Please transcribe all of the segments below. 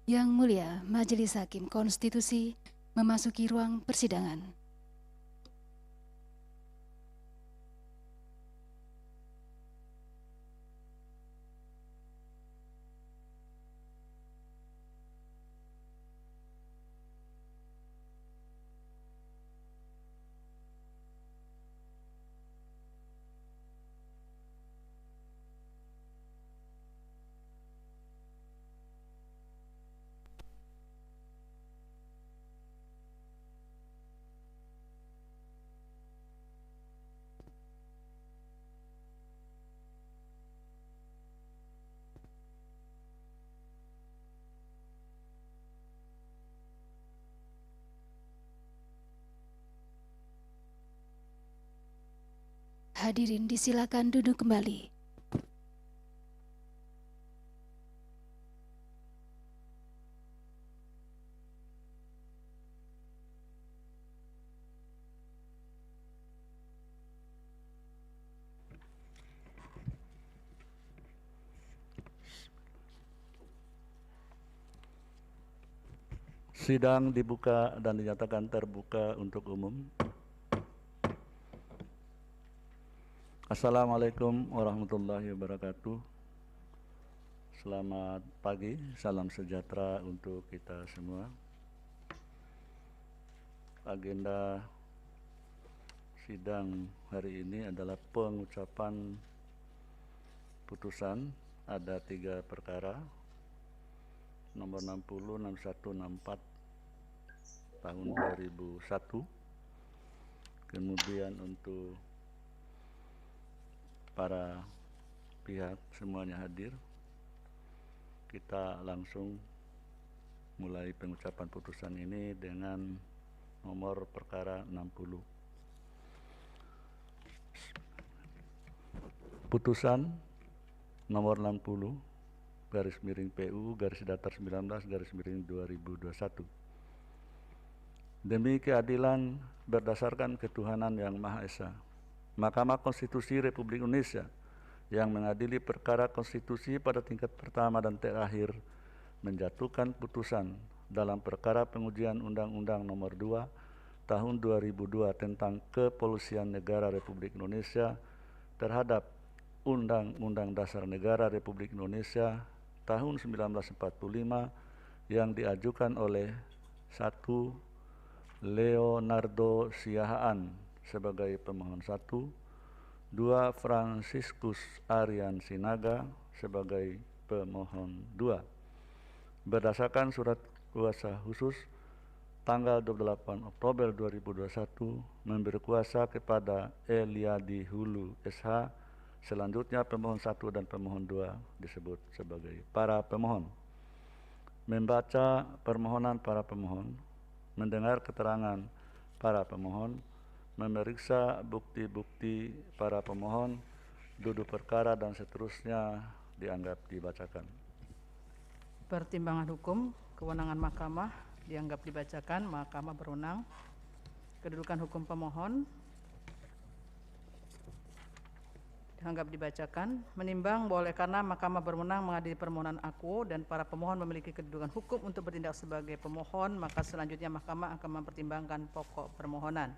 Yang Mulia Majelis Hakim Konstitusi memasuki ruang persidangan. Hadirin disilakan duduk kembali. Sidang dibuka dan dinyatakan terbuka untuk umum. Assalamualaikum warahmatullahi wabarakatuh. Selamat pagi, salam sejahtera untuk kita semua. Agenda sidang hari ini adalah pengucapan putusan. Ada 3 perkara, nomor 60, 61, 64 tahun 2001. Kemudian untuk para pihak semuanya hadir, kita langsung mulai pengucapan putusan ini dengan nomor perkara 60. Putusan nomor 60 garis miring PU garis datar 19 garis miring 2021. Demi keadilan berdasarkan ketuhanan yang Maha Esa, Mahkamah Konstitusi Republik Indonesia yang mengadili perkara konstitusi pada tingkat pertama dan terakhir menjatuhkan putusan dalam perkara pengujian Undang-Undang Nomor 2 Tahun 2002 tentang Kepolisian Negara Republik Indonesia terhadap Undang-Undang Dasar Negara Republik Indonesia tahun 1945 yang diajukan oleh 1. Leonardo Siahaan sebagai pemohon 1, 2. Franciscus Arian Sinaga sebagai pemohon 2. Berdasarkan surat kuasa khusus tanggal 28 Oktober 2021 memberi kuasa kepada Eliadi Hulu SH, selanjutnya pemohon 1 dan pemohon 2 disebut sebagai para pemohon. Membaca permohonan para pemohon, mendengar keterangan para pemohon, memeriksa bukti-bukti para pemohon, duduk perkara dan seterusnya dianggap dibacakan. Pertimbangan hukum, kewenangan mahkamah dianggap dibacakan. Mahkamah berwenang. Kedudukan hukum pemohon dianggap dibacakan. Menimbang bahwa oleh karena mahkamah berwenang mengadili permohonan aku dan para pemohon memiliki kedudukan hukum untuk bertindak sebagai pemohon, maka selanjutnya mahkamah akan mempertimbangkan pokok permohonan.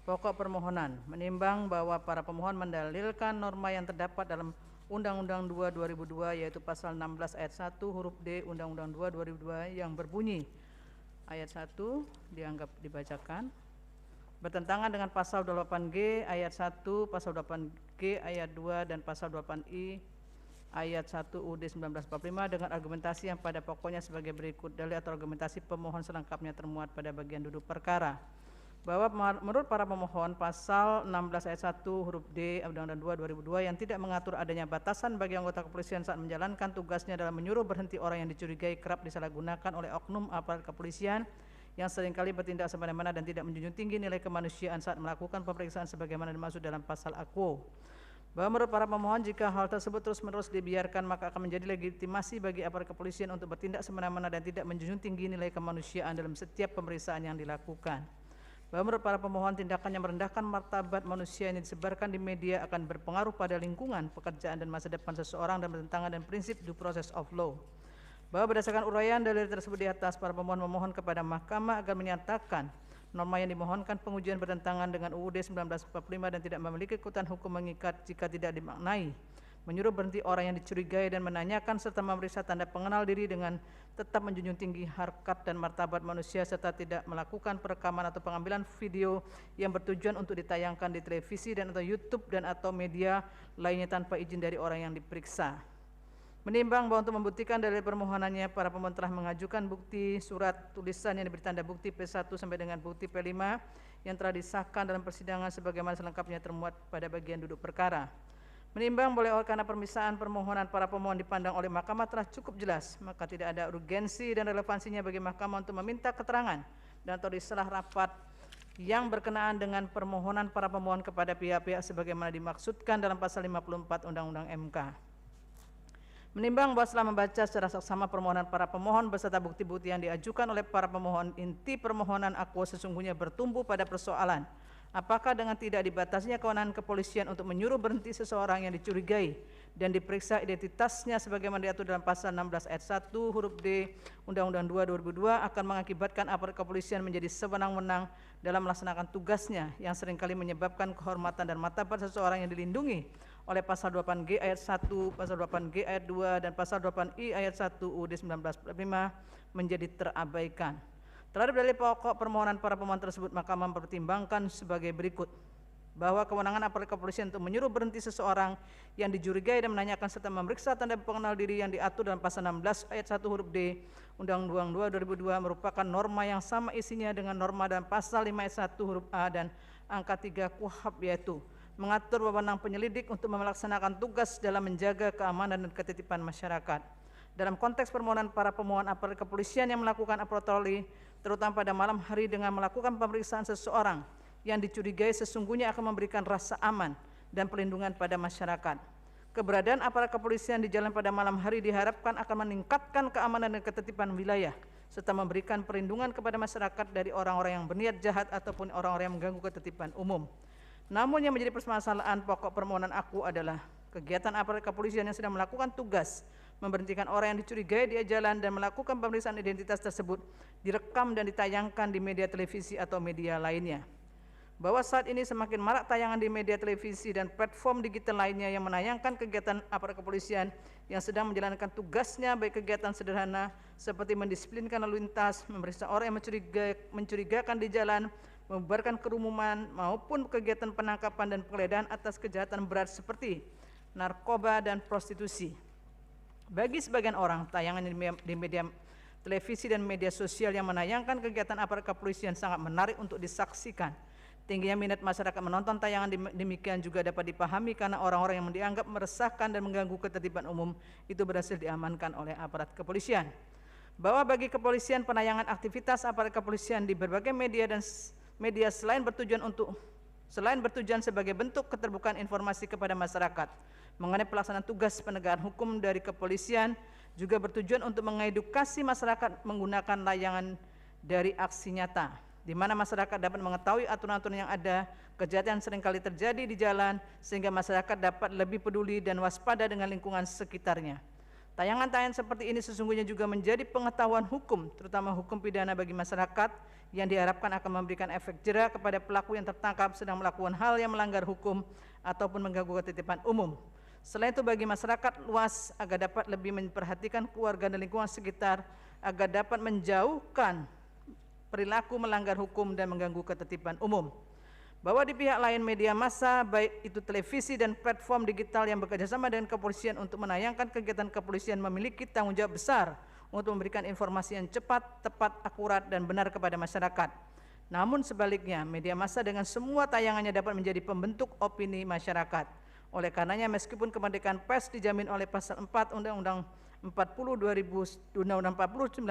Pokok permohonan menimbang bahwa para pemohon mendalilkan norma yang terdapat dalam Undang-Undang 2 2002 yaitu pasal 16 ayat 1 huruf D Undang-Undang 2 2002 yang berbunyi ayat 1 dianggap dibacakan. Bertentangan dengan pasal 28G ayat 1, pasal 28G ayat 2 dan pasal 28I ayat 1 UUD 1945 dengan argumentasi yang pada pokoknya sebagai berikut. Dalil atau argumentasi pemohon selengkapnya termuat pada bagian duduk perkara. Bahwa menurut para pemohon pasal 16 ayat 1 huruf D Undang-Undang 2 2002 yang tidak mengatur adanya batasan bagi anggota kepolisian saat menjalankan tugasnya dalam menyuruh berhenti orang yang dicurigai kerap disalahgunakan oleh oknum aparat kepolisian yang seringkali bertindak semena-mena dan tidak menjunjung tinggi nilai kemanusiaan saat melakukan pemeriksaan sebagaimana dimaksud dalam pasal aku. Bahwa menurut para pemohon jika hal tersebut terus-menerus dibiarkan maka akan menjadi legitimasi bagi aparat kepolisian untuk bertindak semena-mena dan tidak menjunjung tinggi nilai kemanusiaan dalam setiap pemeriksaan yang dilakukan. Bahwa menurut para pemohon tindakan yang merendahkan martabat manusia yang disebarkan di media akan berpengaruh pada lingkungan, pekerjaan dan masa depan seseorang dan bertentangan dengan prinsip due process of law. bahwa berdasarkan uraian dalil tersebut di atas, para pemohon memohon kepada Mahkamah agar menyatakan norma yang dimohonkan pengujian bertentangan dengan UUD 1945 dan tidak memiliki kekuatan hukum mengikat jika tidak dimaknai menyuruh berhenti orang yang dicurigai dan menanyakan serta memeriksa tanda pengenal diri dengan tetap menjunjung tinggi harkat dan martabat manusia serta tidak melakukan perekaman atau pengambilan video yang bertujuan untuk ditayangkan di televisi dan atau YouTube dan atau media lainnya tanpa izin dari orang yang diperiksa. Menimbang bahwa untuk membuktikan dalil permohonannya, para pemohon telah mengajukan bukti surat tulisan yang diberi tanda bukti P1 sampai dengan bukti P5 yang telah disahkan dalam persidangan sebagaimana selengkapnya termuat pada bagian duduk perkara. Menimbang boleh oleh karena permisaan permohonan para pemohon dipandang oleh Mahkamah telah cukup jelas, maka tidak ada urgensi dan relevansinya bagi Mahkamah untuk meminta keterangan dan atau diselah rapat yang berkenaan dengan permohonan para pemohon kepada pihak-pihak sebagaimana dimaksudkan dalam pasal 54 Undang-Undang MK. Menimbang bahwa setelah membaca secara saksama permohonan para pemohon beserta bukti-bukti yang diajukan oleh para pemohon, inti permohonan akuo sesungguhnya bertumbuh pada persoalan apakah dengan tidak dibatasinya kewenangan kepolisian untuk menyuruh berhenti seseorang yang dicurigai dan diperiksa identitasnya sebagaimana diatur dalam pasal 16 ayat 1 huruf D Undang-Undang 2 2002 akan mengakibatkan aparat kepolisian menjadi sewenang-wenang dalam melaksanakan tugasnya yang seringkali menyebabkan kehormatan dan martabat seseorang yang dilindungi oleh pasal 28G ayat 1, pasal 28G ayat 2 dan pasal 28I ayat 1 UUD 1945 menjadi terabaikan. Terhadap dalil pokok permohonan para pemohon tersebut, Mahkamah mempertimbangkan sebagai berikut: bahwa kewenangan aparat kepolisian untuk menyuruh berhenti seseorang yang dicurigai dan menanyakan serta memeriksa tanda pengenal diri yang diatur dalam pasal 16 ayat 1 huruf D Undang-Undang 2 2002 merupakan norma yang sama isinya dengan norma dalam pasal 5 ayat 1 huruf A dan angka 3 KUHP, yaitu mengatur wewenang penyelidik untuk melaksanakan tugas dalam menjaga keamanan dan ketertiban masyarakat. Dalam konteks permohonan para pemohon, aparat kepolisian yang melakukan patroli terutama pada malam hari dengan melakukan pemeriksaan seseorang yang dicurigai sesungguhnya akan memberikan rasa aman dan perlindungan pada masyarakat. Keberadaan aparat kepolisian di jalan pada malam hari diharapkan akan meningkatkan keamanan dan ketertiban wilayah serta memberikan perlindungan kepada masyarakat dari orang-orang yang berniat jahat ataupun orang-orang yang mengganggu ketertiban umum. Namun yang menjadi permasalahan pokok permohonan aku adalah kegiatan aparat kepolisian yang sedang melakukan tugas memberhentikan orang yang dicurigai di jalan dan melakukan pemeriksaan identitas tersebut direkam dan ditayangkan di media televisi atau media lainnya. Bahwa saat ini semakin marak tayangan di media televisi dan platform digital lainnya yang menayangkan kegiatan aparat kepolisian yang sedang menjalankan tugasnya, baik kegiatan sederhana seperti mendisiplinkan lalu lintas, memeriksa orang yang mencurigakan di jalan, membubarkan kerumunan, maupun kegiatan penangkapan dan penggeledahan atas kejahatan berat seperti narkoba dan prostitusi. Bagi sebagian orang, tayangan di media televisi dan media sosial yang menayangkan kegiatan aparat kepolisian sangat menarik untuk disaksikan. Tingginya minat masyarakat menonton tayangan demikian juga dapat dipahami karena orang-orang yang dianggap meresahkan dan mengganggu ketertiban umum itu berhasil diamankan oleh aparat kepolisian. Bahwa bagi kepolisian penayangan aktivitas aparat kepolisian di berbagai media dan media selain bertujuan sebagai bentuk keterbukaan informasi kepada masyarakat mengenai pelaksanaan tugas penegakan hukum dari kepolisian, juga bertujuan untuk mengedukasi masyarakat menggunakan layangan dari aksi nyata, di mana masyarakat dapat mengetahui aturan-aturan yang ada, kejahatan seringkali terjadi di jalan, sehingga masyarakat dapat lebih peduli dan waspada dengan lingkungan sekitarnya. Tayangan-tayangan seperti ini sesungguhnya juga menjadi pengetahuan hukum, terutama hukum pidana bagi masyarakat, yang diharapkan akan memberikan efek jera kepada pelaku yang tertangkap sedang melakukan hal yang melanggar hukum ataupun mengganggu ketertiban umum. Selain itu bagi masyarakat luas agar dapat lebih memperhatikan keluarga dan lingkungan sekitar, agar dapat menjauhkan perilaku melanggar hukum dan mengganggu ketertiban umum. Bahwa di pihak lain media massa, baik itu televisi dan platform digital yang bekerjasama dengan kepolisian untuk menayangkan kegiatan kepolisian memiliki tanggung jawab besar untuk memberikan informasi yang cepat, tepat, akurat, dan benar kepada masyarakat. Namun sebaliknya, media massa dengan semua tayangannya dapat menjadi pembentuk opini masyarakat. Oleh karenanya, meskipun kemerdekaan pers dijamin oleh pasal 4 Undang-Undang 40 1999,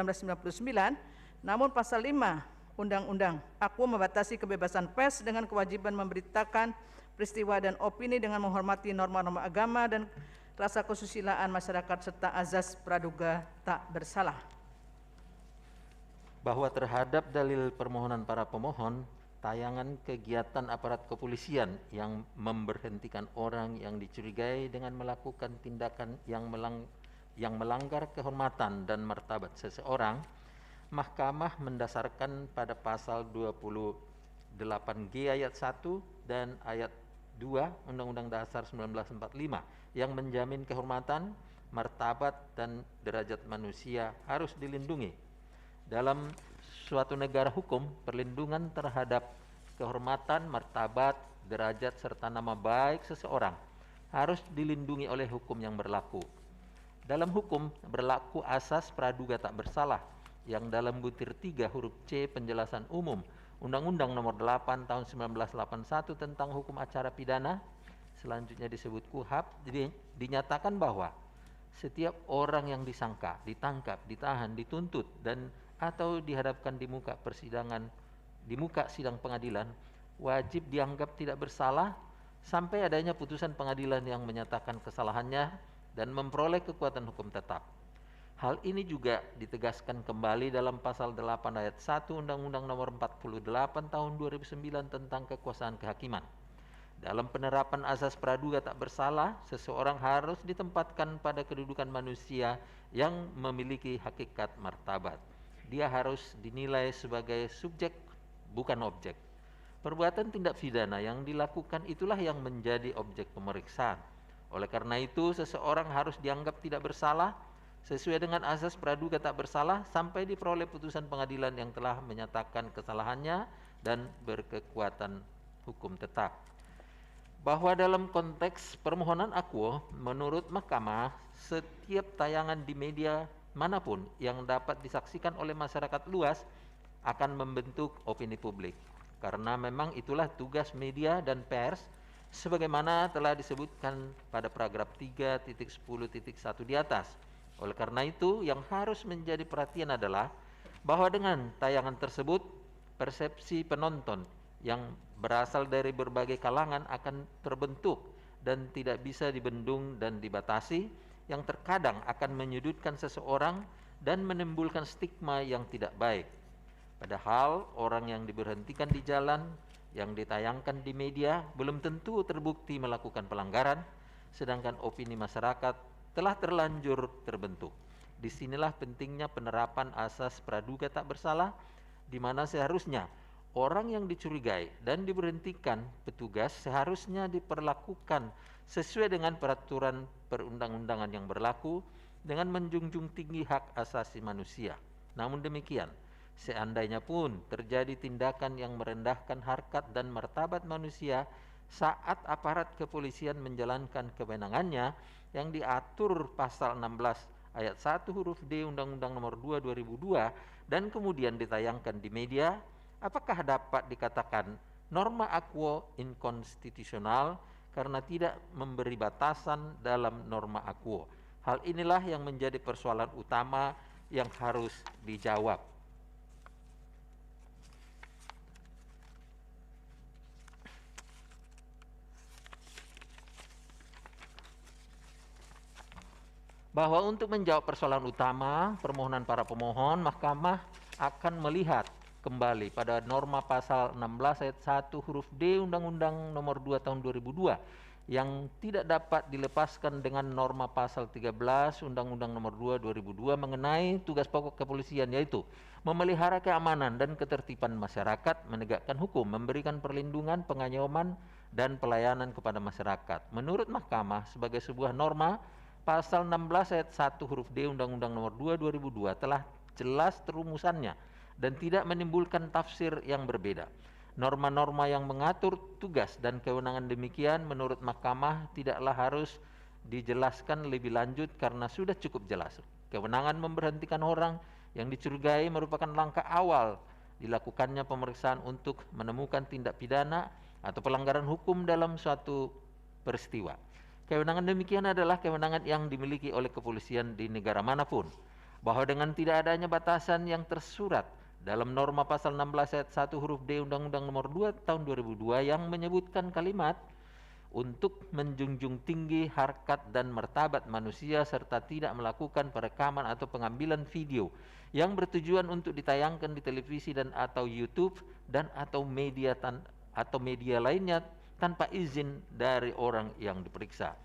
namun pasal 5 Undang-Undang aku membatasi kebebasan pers dengan kewajiban memberitakan peristiwa dan opini dengan menghormati norma-norma agama dan rasa kesusilaan masyarakat serta azas praduga tak bersalah. Bahwa terhadap dalil permohonan para pemohon, tayangan kegiatan aparat kepolisian yang memberhentikan orang yang dicurigai dengan melakukan tindakan yang yang melanggar kehormatan dan martabat seseorang, Mahkamah mendasarkan pada pasal 28G ayat 1 dan ayat 2 Undang-Undang Dasar 1945 yang menjamin kehormatan, martabat, dan derajat manusia harus dilindungi. Dalam suatu negara hukum, perlindungan terhadap kehormatan, martabat, derajat, serta nama baik seseorang harus dilindungi oleh hukum yang berlaku. Dalam hukum berlaku asas praduga tak bersalah yang dalam butir 3 huruf C penjelasan umum Undang-Undang Nomor 8 Tahun 1981 tentang hukum acara pidana, selanjutnya disebut KUHAP, dinyatakan bahwa setiap orang yang disangka, ditangkap, ditahan, dituntut, dan atau dihadapkan di muka sidang pengadilan wajib dianggap tidak bersalah sampai adanya putusan pengadilan yang menyatakan kesalahannya dan memperoleh kekuatan hukum tetap. Hal ini juga ditegaskan kembali dalam pasal 8 ayat 1 Undang-Undang Nomor 48 Tahun 2009 tentang kekuasaan kehakiman. Dalam penerapan asas praduga tak bersalah, seseorang harus ditempatkan pada kedudukan manusia yang memiliki hakikat martabat. Dia harus dinilai sebagai subjek, bukan objek. Perbuatan tindak pidana yang dilakukan itulah yang menjadi objek pemeriksaan. Oleh karena itu, seseorang harus dianggap tidak bersalah sesuai dengan asas praduga tak bersalah sampai diperoleh putusan pengadilan yang telah menyatakan kesalahannya dan berkekuatan hukum tetap. Bahwa dalam konteks permohonan akuo, menurut Mahkamah, setiap tayangan di media manapun yang dapat disaksikan oleh masyarakat luas akan membentuk opini publik. Karena memang itulah tugas media dan pers sebagaimana telah disebutkan pada paragraf 3.10.1 di atas. Oleh karena itu, yang harus menjadi perhatian adalah bahwa dengan tayangan tersebut, persepsi penonton yang berasal dari berbagai kalangan akan terbentuk dan tidak bisa dibendung dan dibatasi, yang terkadang akan menyudutkan seseorang dan menimbulkan stigma yang tidak baik. Padahal orang yang diberhentikan di jalan, yang ditayangkan di media, belum tentu terbukti melakukan pelanggaran, sedangkan opini masyarakat telah terlanjur terbentuk. Disinilah pentingnya penerapan asas praduga tak bersalah, di mana seharusnya orang yang dicurigai dan diberhentikan petugas seharusnya diperlakukan sesuai dengan peraturan perundang-undangan yang berlaku dengan menjunjung tinggi hak asasi manusia. Namun demikian, seandainya pun terjadi tindakan yang merendahkan harkat dan martabat manusia saat aparat kepolisian menjalankan kewenangannya yang diatur pasal 16 ayat 1 huruf D Undang-Undang Nomor 2 2002 dan kemudian ditayangkan di media, apakah dapat dikatakan norma akuo inkonstitusional karena tidak memberi batasan dalam norma akuo? Hal inilah yang menjadi persoalan utama yang harus dijawab. Bahwa untuk menjawab persoalan utama permohonan para pemohon, Mahkamah akan melihat kembali pada norma pasal 16 ayat 1 huruf D Undang-Undang Nomor 2 Tahun 2002 yang tidak dapat dilepaskan dengan norma pasal 13 Undang-Undang Nomor 2 2002 mengenai tugas pokok kepolisian, yaitu memelihara keamanan dan ketertiban masyarakat, menegakkan hukum, memberikan perlindungan, pengayoman, dan pelayanan kepada masyarakat. Menurut Mahkamah, sebagai sebuah norma, Pasal 16 ayat 1 huruf D Undang-Undang Nomor 2 2002 telah jelas terumusannya dan tidak menimbulkan tafsir yang berbeda. Norma-norma yang mengatur tugas dan kewenangan demikian menurut Mahkamah tidaklah harus dijelaskan lebih lanjut karena sudah cukup jelas. Kewenangan memberhentikan orang yang dicurigai merupakan langkah awal dilakukannya pemeriksaan untuk menemukan tindak pidana atau pelanggaran hukum dalam suatu peristiwa. Kewenangan demikian adalah kewenangan yang dimiliki oleh kepolisian di negara manapun. Bahwa dengan tidak adanya batasan yang tersurat dalam norma pasal 16 ayat 1 huruf D Undang-Undang Nomor 2 Tahun 2002 yang menyebutkan kalimat untuk menjunjung tinggi harkat dan martabat manusia serta tidak melakukan perekaman atau pengambilan video yang bertujuan untuk ditayangkan di televisi dan atau YouTube dan atau media lainnya tanpa izin dari orang yang diperiksa.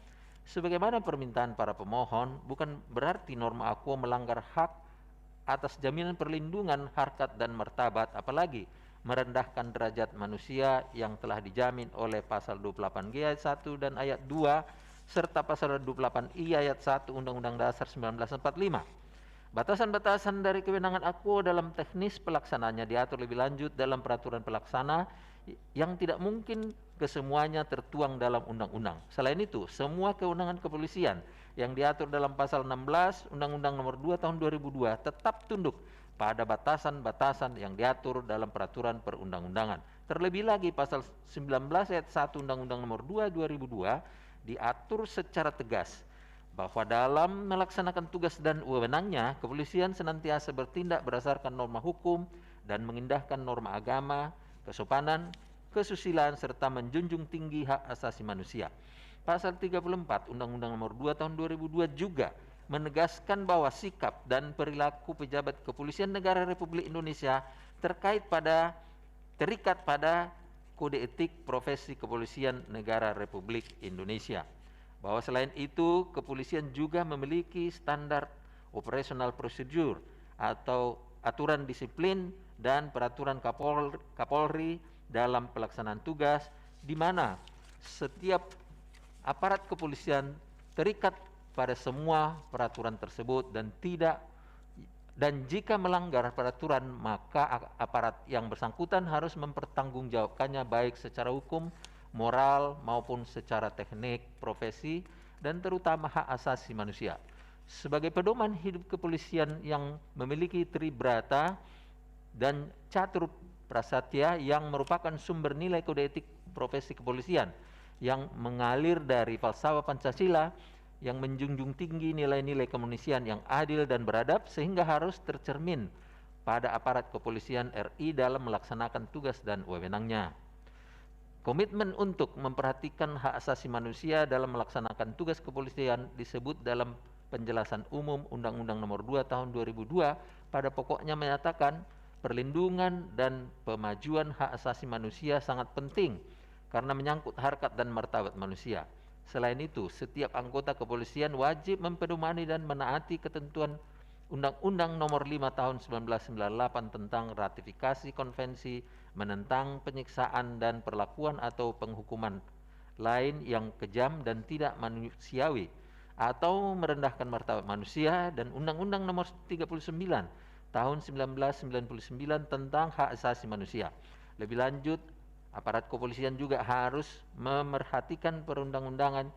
Sebagaimana permintaan para pemohon, bukan berarti norma aquo melanggar hak atas jaminan perlindungan harkat dan martabat, apalagi merendahkan derajat manusia yang telah dijamin oleh pasal 28G ayat 1 dan ayat 2 serta pasal 28I ayat 1 Undang-Undang Dasar 1945. Batasan-batasan dari kewenangan aquo dalam teknis pelaksanaannya diatur lebih lanjut dalam peraturan pelaksana yang tidak mungkin kesemuanya tertuang dalam undang-undang. Selain itu, semua kewenangan kepolisian yang diatur dalam pasal 16 Undang-Undang Nomor 2 Tahun 2002 tetap tunduk pada batasan-batasan yang diatur dalam peraturan perundang-undangan. Terlebih lagi pasal 19 ayat 1 Undang-Undang Nomor 2 2002 diatur secara tegas bahwa dalam melaksanakan tugas dan wewenangnya, kepolisian senantiasa bertindak berdasarkan norma hukum dan mengindahkan norma agama, kesopanan, kesusilaan, serta menjunjung tinggi hak asasi manusia. Pasal 34 Undang-Undang Nomor 2 Tahun 2002 juga menegaskan bahwa sikap dan perilaku pejabat kepolisian negara Republik Indonesia terikat pada Kode Etik Profesi Kepolisian Negara Republik Indonesia. Bahwa selain itu, kepolisian juga memiliki standar operational procedure atau aturan disiplin dan peraturan Kapolri dalam pelaksanaan tugas, di mana setiap aparat kepolisian terikat pada semua peraturan tersebut dan jika melanggar peraturan maka aparat yang bersangkutan harus mempertanggungjawabkannya baik secara hukum, moral maupun secara teknik, profesi, dan terutama hak asasi manusia. Sebagai pedoman hidup kepolisian yang memiliki tribrata dan catur prasatya yang merupakan sumber nilai kode etik profesi kepolisian yang mengalir dari falsafah Pancasila yang menjunjung tinggi nilai-nilai kemanusiaan yang adil dan beradab sehingga harus tercermin pada aparat kepolisian RI dalam melaksanakan tugas dan wewenangnya. Komitmen untuk memperhatikan hak asasi manusia dalam melaksanakan tugas kepolisian disebut dalam penjelasan umum Undang-Undang Nomor 2 Tahun 2002 pada pokoknya menyatakan perlindungan dan pemajuan hak asasi manusia sangat penting karena menyangkut harkat dan martabat manusia. Selain itu, setiap anggota kepolisian wajib mempedomani dan menaati ketentuan Undang-Undang Nomor 5 Tahun 1998 tentang ratifikasi konvensi menentang penyiksaan dan perlakuan atau penghukuman lain yang kejam dan tidak manusiawi atau merendahkan martabat manusia, dan Undang-Undang Nomor 39 Tahun 1999 tentang hak asasi manusia. Lebih lanjut, aparat kepolisian juga harus memerhatikan perundang-undangan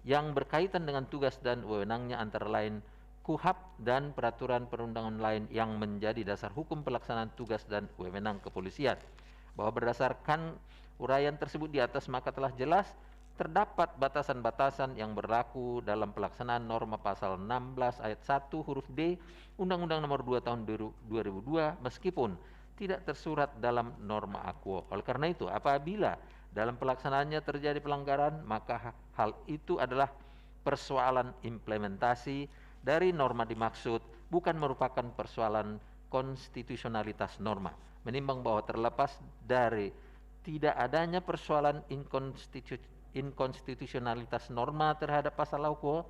yang berkaitan dengan tugas dan wewenangnya, antara lain KUHAP dan peraturan perundangan lain yang menjadi dasar hukum pelaksanaan tugas dan wewenang kepolisian. Bahwa berdasarkan uraian tersebut di atas maka telah jelas terdapat batasan-batasan yang berlaku dalam pelaksanaan norma pasal 16 ayat 1 huruf D Undang-Undang Nomor 2 Tahun 2002 meskipun tidak tersurat dalam norma aquo. Oleh karena itu, apabila dalam pelaksanaannya terjadi pelanggaran, maka hal itu adalah persoalan implementasi dari norma dimaksud, bukan merupakan persoalan konstitusionalitas norma. Menimbang bahwa terlepas dari tidak adanya persoalan inkonstitusionalitas norma terhadap pasal aquo,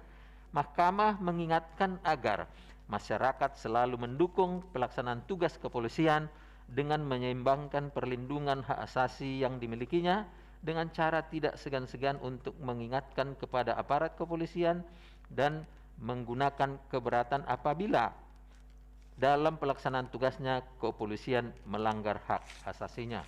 Mahkamah mengingatkan agar masyarakat selalu mendukung pelaksanaan tugas kepolisian dengan menyeimbangkan perlindungan hak asasi yang dimilikinya dengan cara tidak segan-segan untuk mengingatkan kepada aparat kepolisian dan menggunakan keberatan apabila dalam pelaksanaan tugasnya kepolisian melanggar hak asasinya.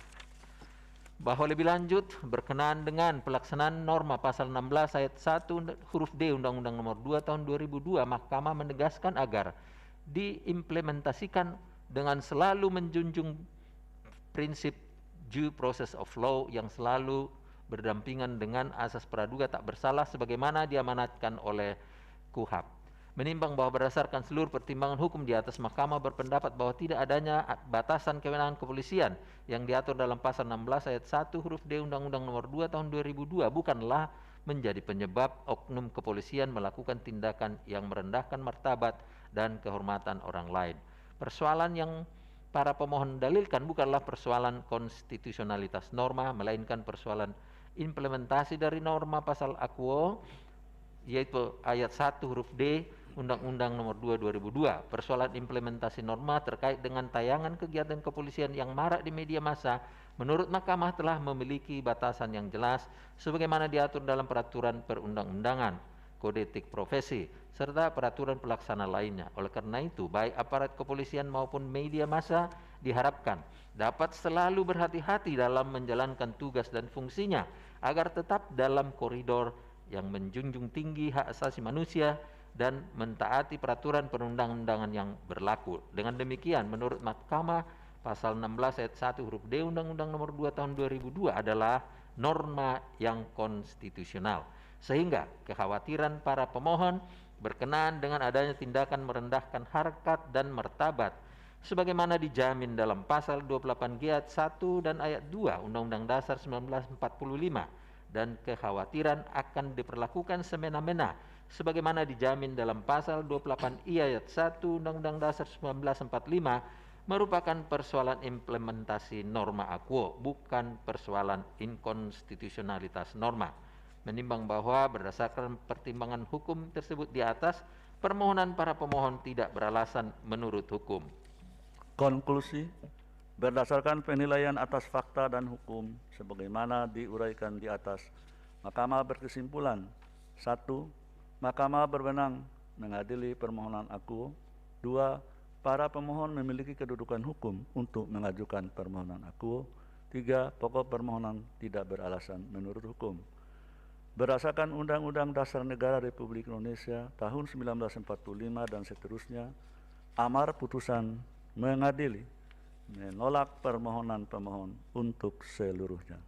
Bahwa lebih lanjut berkenaan dengan pelaksanaan norma pasal 16 ayat 1 huruf D Undang-Undang Nomor 2 Tahun 2002, Mahkamah menegaskan agar diimplementasikan dengan selalu menjunjung prinsip due process of law yang selalu berdampingan dengan asas praduga tak bersalah sebagaimana diamanatkan oleh KUHAP. Menimbang bahwa berdasarkan seluruh pertimbangan hukum di atas, Mahkamah berpendapat bahwa tidak adanya batasan kewenangan kepolisian yang diatur dalam pasal 16 ayat 1 huruf D Undang-Undang Nomor 2 Tahun 2002 bukanlah menjadi penyebab oknum kepolisian melakukan tindakan yang merendahkan martabat dan kehormatan orang lain. Persoalan yang para pemohon dalilkan bukanlah persoalan konstitusionalitas norma, melainkan persoalan implementasi dari norma pasal aquo yaitu ayat 1 huruf D Undang-Undang Nomor 2 2002, persoalan implementasi norma terkait dengan tayangan kegiatan kepolisian yang marak di media massa, menurut Mahkamah telah memiliki batasan yang jelas sebagaimana diatur dalam peraturan perundang-undangan, kode etik profesi, serta peraturan pelaksana lainnya. Oleh karena itu, baik aparat kepolisian maupun media massa diharapkan dapat selalu berhati-hati dalam menjalankan tugas dan fungsinya agar tetap dalam koridor yang menjunjung tinggi hak asasi manusia dan mentaati peraturan perundang-undangan yang berlaku. Dengan demikian, menurut Mahkamah, pasal 16 ayat 1 huruf D Undang-Undang Nomor 2 tahun 2002 adalah norma yang konstitusional. Sehingga kekhawatiran para pemohon berkenaan dengan adanya tindakan merendahkan harkat dan martabat sebagaimana dijamin dalam pasal 28G ayat 1 dan ayat 2 Undang-Undang Dasar 1945 dan kekhawatiran akan diperlakukan semena-mena sebagaimana dijamin dalam pasal 28I ayat 1 Undang-Undang Dasar 1945 merupakan persoalan implementasi norma aquo, bukan persoalan inkonstitusionalitas norma. Menimbang bahwa berdasarkan pertimbangan hukum tersebut di atas, permohonan para pemohon tidak beralasan menurut hukum. Konklusi, berdasarkan penilaian atas fakta dan hukum sebagaimana diuraikan di atas, Mahkamah berkesimpulan: 1. Mahkamah berwenang mengadili permohonan akuo. 2. Para pemohon memiliki kedudukan hukum untuk mengajukan permohonan akuo. 3. Pokok permohonan tidak beralasan menurut hukum. Berdasarkan Undang-Undang Dasar Negara Republik Indonesia tahun 1945 dan seterusnya, amar putusan mengadili menolak permohonan pemohon untuk seluruhnya.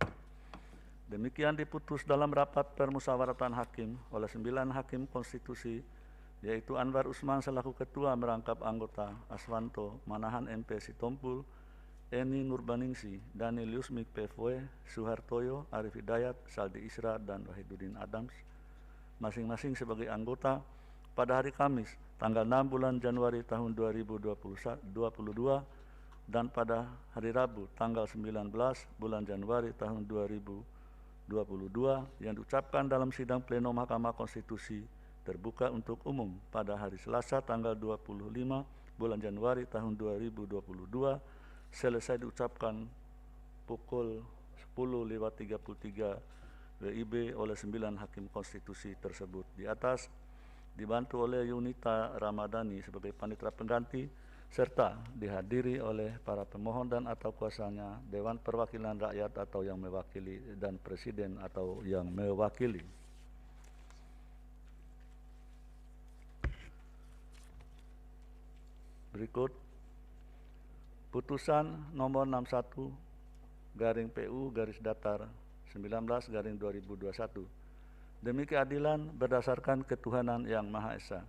Demikian diputus dalam rapat permusyawaratan hakim oleh 9 hakim konstitusi, yaitu Anwar Usman selaku ketua merangkap anggota, Aswanto Manahan MP Sitompul, Eni Nurbaningsi, Daniel Yusmik PFW, Suhartoyo, Arif Hidayat, Saldi Isra, dan Wahiduddin Adams, masing-masing sebagai anggota pada hari Kamis tanggal 6 bulan Januari tahun 2022 dan pada hari Rabu tanggal 19 bulan Januari tahun 2022 yang diucapkan dalam sidang pleno Mahkamah Konstitusi terbuka untuk umum pada hari Selasa tanggal 25 bulan Januari tahun 2022 selesai diucapkan pukul 10.33 WIB oleh 9 hakim konstitusi tersebut di atas, dibantu oleh Yunita Ramadhani sebagai panitera pengganti, serta dihadiri oleh para pemohon dan atau kuasanya, Dewan Perwakilan Rakyat atau yang mewakili, dan Presiden atau yang mewakili. Berikut putusan nomor 61 garing PU garis datar 19 garing 2021 demi keadilan berdasarkan ketuhanan yang Maha Esa.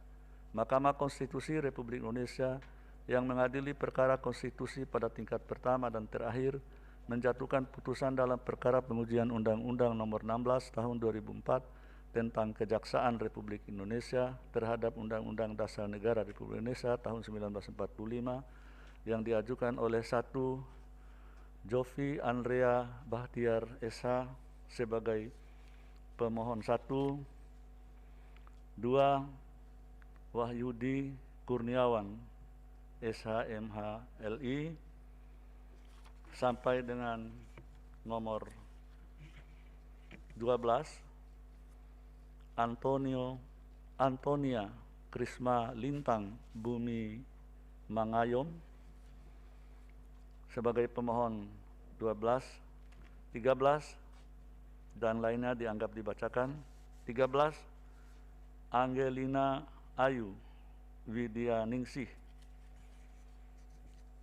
Mahkamah Konstitusi Republik Indonesia yang mengadili perkara konstitusi pada tingkat pertama dan terakhir menjatuhkan putusan dalam perkara pengujian Undang-Undang Nomor 16 Tahun 2004 tentang Kejaksaan Republik Indonesia terhadap Undang-Undang Dasar Negara Republik Indonesia tahun 1945 yang diajukan oleh 1. Jovi Andrea Bahtiar SH sebagai pemohon 1, 2. Wahyudi Kurniawan SHMH LI sampai dengan nomor 12 Antonia Krisma Lintang Bumi Mangayom sebagai pemohon 12, 13 dan lainnya dianggap dibacakan. 13 Angelina Ayu Widya Ningsih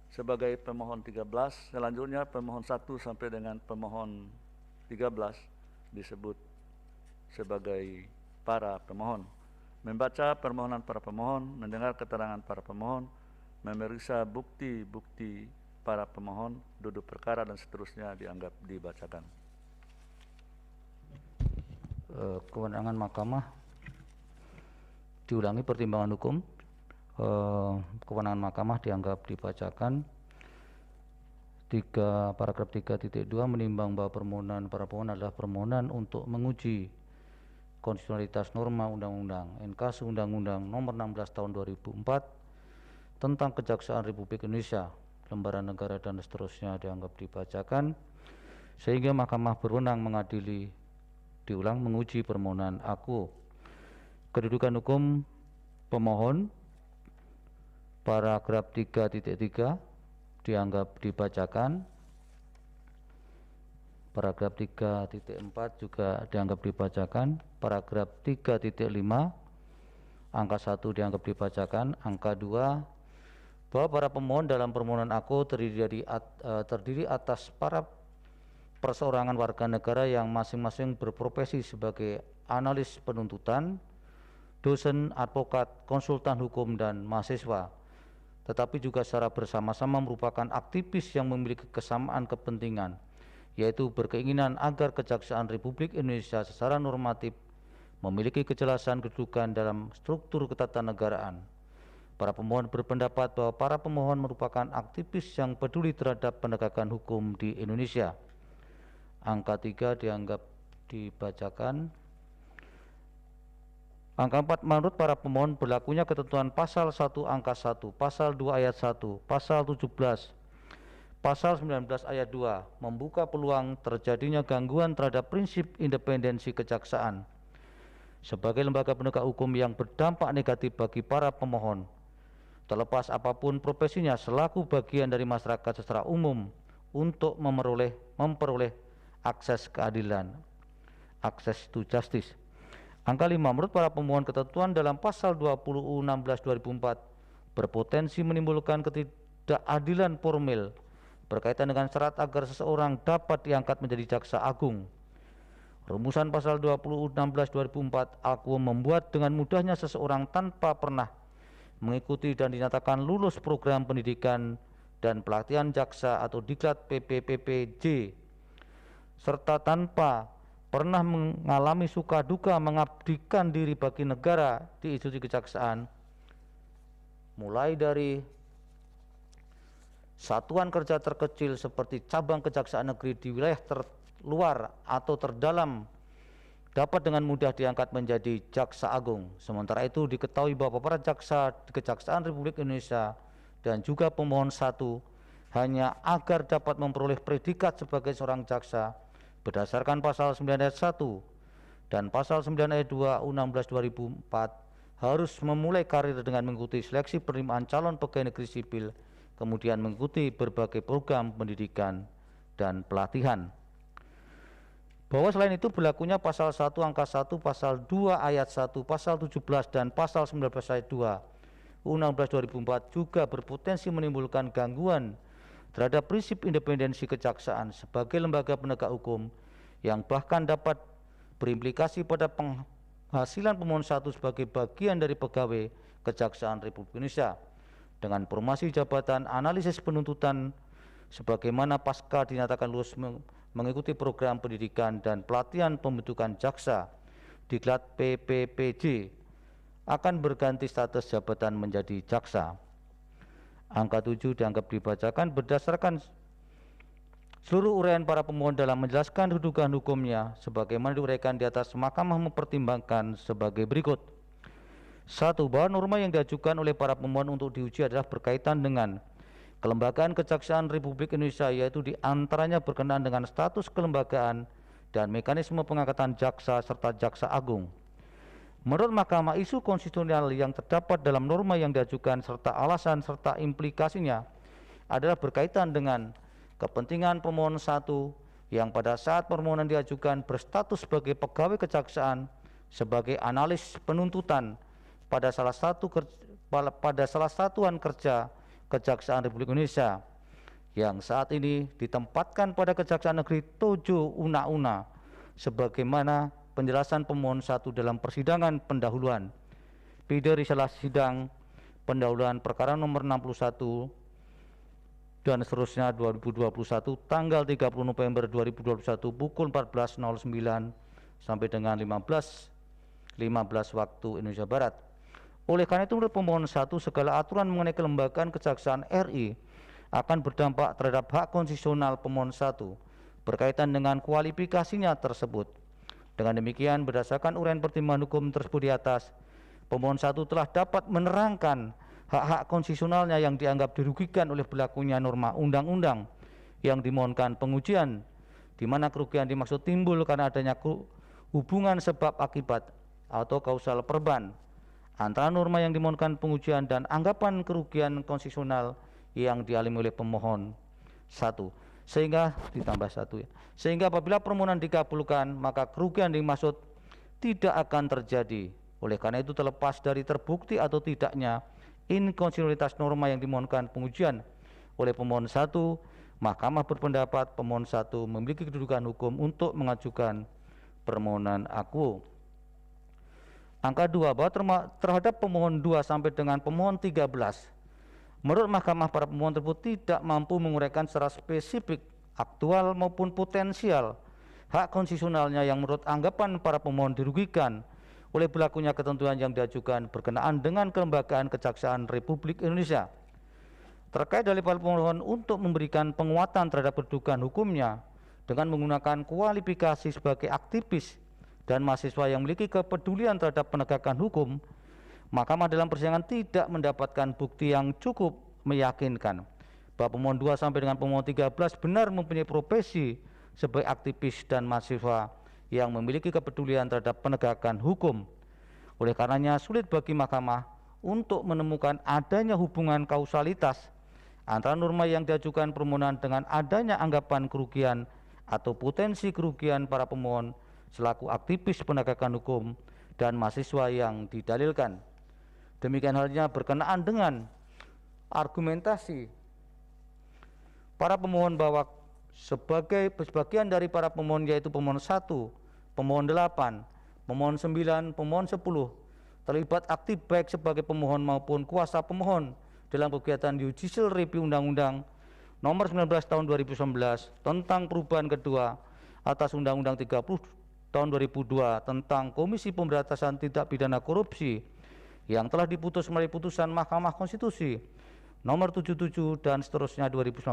sebagai pemohon 13. Selanjutnya pemohon 1 sampai dengan pemohon 13 disebut sebagai para pemohon. Membaca permohonan para pemohon, mendengar keterangan para pemohon, memeriksa bukti-bukti para pemohon, duduk perkara dan seterusnya dianggap dibacakan. Kewenangan Mahkamah diulangi pertimbangan hukum. Kewenangan Mahkamah dianggap dibacakan. Paragraf 3.2 menimbang bahwa permohonan para pemohon adalah permohonan untuk menguji konstitusionalitas norma undang-undang NKS Undang-Undang Nomor 16 Tahun 2004 tentang Kejaksaan Republik Indonesia, lembaran negara dan seterusnya dianggap dibacakan, sehingga Mahkamah berwenang menguji permohonan aku. Kedudukan hukum pemohon paragraf 3.3 dianggap dibacakan. Paragraf 3.4 juga dianggap dibacakan. Paragraf 3.5 angka 1 dianggap dibacakan. Angka 2, bahwa para pemohon dalam permohonan aku terdiri atas para perseorangan warga negara yang masing-masing berprofesi sebagai analis penuntutan, dosen, advokat, konsultan hukum, dan mahasiswa, tetapi juga secara bersama-sama merupakan aktivis yang memiliki kesamaan kepentingan, yaitu berkeinginan agar Kejaksaan Republik Indonesia secara normatif memiliki kejelasan kedudukan dalam struktur ketatanegaraan. Para pemohon berpendapat bahwa para pemohon merupakan aktivis yang peduli terhadap penegakan hukum di Indonesia. Angka 3 dianggap dibacakan. Angka 4, menurut para pemohon berlakunya ketentuan pasal 1 angka 1, pasal 2 ayat 1, pasal 17, pasal 19 ayat 2 membuka peluang terjadinya gangguan terhadap prinsip independensi kejaksaan sebagai lembaga penegak hukum yang berdampak negatif bagi para pemohon, terlepas apapun profesinya, selaku bagian dari masyarakat secara umum, untuk memperoleh akses keadilan, access to justice. Angka 5, menurut para pemohon ketentuan dalam pasal 20U16/2004 berpotensi menimbulkan ketidakadilan formil berkaitan dengan syarat agar seseorang dapat diangkat menjadi jaksa agung. Rumusan pasal 20U16/2004 aku membuat dengan mudahnya seseorang tanpa pernah mengikuti dan dinyatakan lulus program pendidikan dan pelatihan jaksa atau diklat PPPPJ, serta tanpa pernah mengalami suka duka mengabdikan diri bagi negara di institusi kejaksaan, mulai dari satuan kerja terkecil seperti cabang kejaksaan negeri di wilayah terluar atau terdalam, dapat dengan mudah diangkat menjadi jaksa agung. Sementara itu diketahui bahwa para jaksa di Kejaksaan Republik Indonesia dan juga pemohon 1 hanya agar dapat memperoleh predikat sebagai seorang jaksa berdasarkan pasal 9 ayat 1 dan pasal 9 ayat 2 U16/2004 harus memulai karir dengan mengikuti seleksi penerimaan calon pegawai negeri sipil, kemudian mengikuti berbagai program pendidikan dan pelatihan. Bahwa selain itu berlakunya pasal 1 angka 1, pasal 2 ayat 1, pasal 17 dan pasal 19 ayat 2 U16/2004 juga berpotensi menimbulkan gangguan terhadap prinsip independensi kejaksaan sebagai lembaga penegak hukum yang bahkan dapat berimplikasi pada penghasilan pemohon 1 sebagai bagian dari pegawai Kejaksaan Republik Indonesia dengan formasi jabatan analisis penuntutan sebagaimana pasca dinyatakan lulus mengikuti program pendidikan dan pelatihan pembentukan jaksa diklat PPPJ akan berganti status jabatan menjadi jaksa. Angka 7 dianggap dibacakan berdasarkan seluruh uraian para pemohon dalam menjelaskan kedudukan hukumnya sebagaimana diuraikan di atas. Mahkamah mempertimbangkan sebagai berikut. 1. Bahwa norma yang diajukan oleh para pemohon untuk diuji adalah berkaitan dengan kelembagaan Kejaksaan Republik Indonesia, yaitu diantaranya berkenaan dengan status kelembagaan dan mekanisme pengangkatan jaksa serta jaksa agung. Menurut Mahkamah, isu konstitusional yang terdapat dalam norma yang diajukan serta alasan serta implikasinya adalah berkaitan dengan kepentingan pemohon 1 yang pada saat permohonan diajukan berstatus sebagai pegawai kejaksaan sebagai analis penuntutan pada salah satuan kerja Kejaksaan Republik Indonesia yang saat ini ditempatkan pada Kejaksaan Negeri Tojo Una-Una sebagaimana penjelasan pemohon 1 dalam persidangan pendahuluan Pide Risalah Sidang Pendahuluan Perkara nomor 61 dan seterusnya 2021 tanggal 30 November 2021 pukul 14.09 sampai dengan 15 waktu Indonesia Barat. Oleh karena itu, menurut pemohon 1, segala aturan mengenai kelembagaan Kejaksaan RI akan berdampak terhadap hak konstitusional pemohon 1 berkaitan dengan kualifikasinya tersebut. Dengan demikian, berdasarkan uraian pertimbangan hukum tersebut di atas, pemohon 1 telah dapat menerangkan hak-hak konstitusionalnya yang dianggap dirugikan oleh berlakunya norma undang-undang yang dimohonkan pengujian, di mana kerugian dimaksud timbul karena adanya hubungan sebab akibat atau kausal perban antara norma yang dimohonkan pengujian dan anggapan kerugian konstitusional yang dialami oleh pemohon 1. Sehingga ditambah 1 ya. Sehingga apabila permohonan dikabulkan, maka kerugian dimaksud tidak akan terjadi. Oleh karena itu, terlepas dari terbukti atau tidaknya inkonstitusionalitas norma yang dimohonkan pengujian oleh pemohon 1, Mahkamah berpendapat pemohon 1 memiliki kedudukan hukum untuk mengajukan permohonan akuo. Angka 2, bahwa terhadap pemohon 2 sampai dengan pemohon 13, menurut Mahkamah para pemohon tersebut tidak mampu menguraikan secara spesifik, aktual maupun potensial hak konstitusionalnya yang menurut anggapan para pemohon dirugikan oleh berlakunya ketentuan yang diajukan berkenaan dengan kelembagaan Kejaksaan Republik Indonesia. Terkait dari para pemohon untuk memberikan penguatan terhadap kedudukan hukumnya dengan menggunakan kualifikasi sebagai aktivis dan mahasiswa yang memiliki kepedulian terhadap penegakan hukum, Mahkamah dalam persidangan tidak mendapatkan bukti yang cukup meyakinkan bahwa pemohon 2 sampai dengan pemohon 13 benar mempunyai profesi sebagai aktivis dan mahasiswa yang memiliki kepedulian terhadap penegakan hukum. Oleh karenanya sulit bagi Mahkamah untuk menemukan adanya hubungan kausalitas antara norma yang diajukan permohonan dengan adanya anggapan kerugian atau potensi kerugian para pemohon selaku aktivis penegakan hukum dan mahasiswa yang didalilkan. Demikian halnya berkenaan dengan argumentasi para pemohon bahwa sebagian dari para pemohon, yaitu pemohon 1, pemohon 8, pemohon 9, pemohon 10 terlibat aktif baik sebagai pemohon maupun kuasa pemohon dalam kegiatan judicial review Undang-Undang Nomor 19 Tahun 2019 tentang perubahan kedua atas Undang-Undang 30 Tahun 2002 tentang Komisi Pemberantasan Tindak Pidana Korupsi yang telah diputus melalui putusan Mahkamah Konstitusi Nomor 77 dan seterusnya 2019.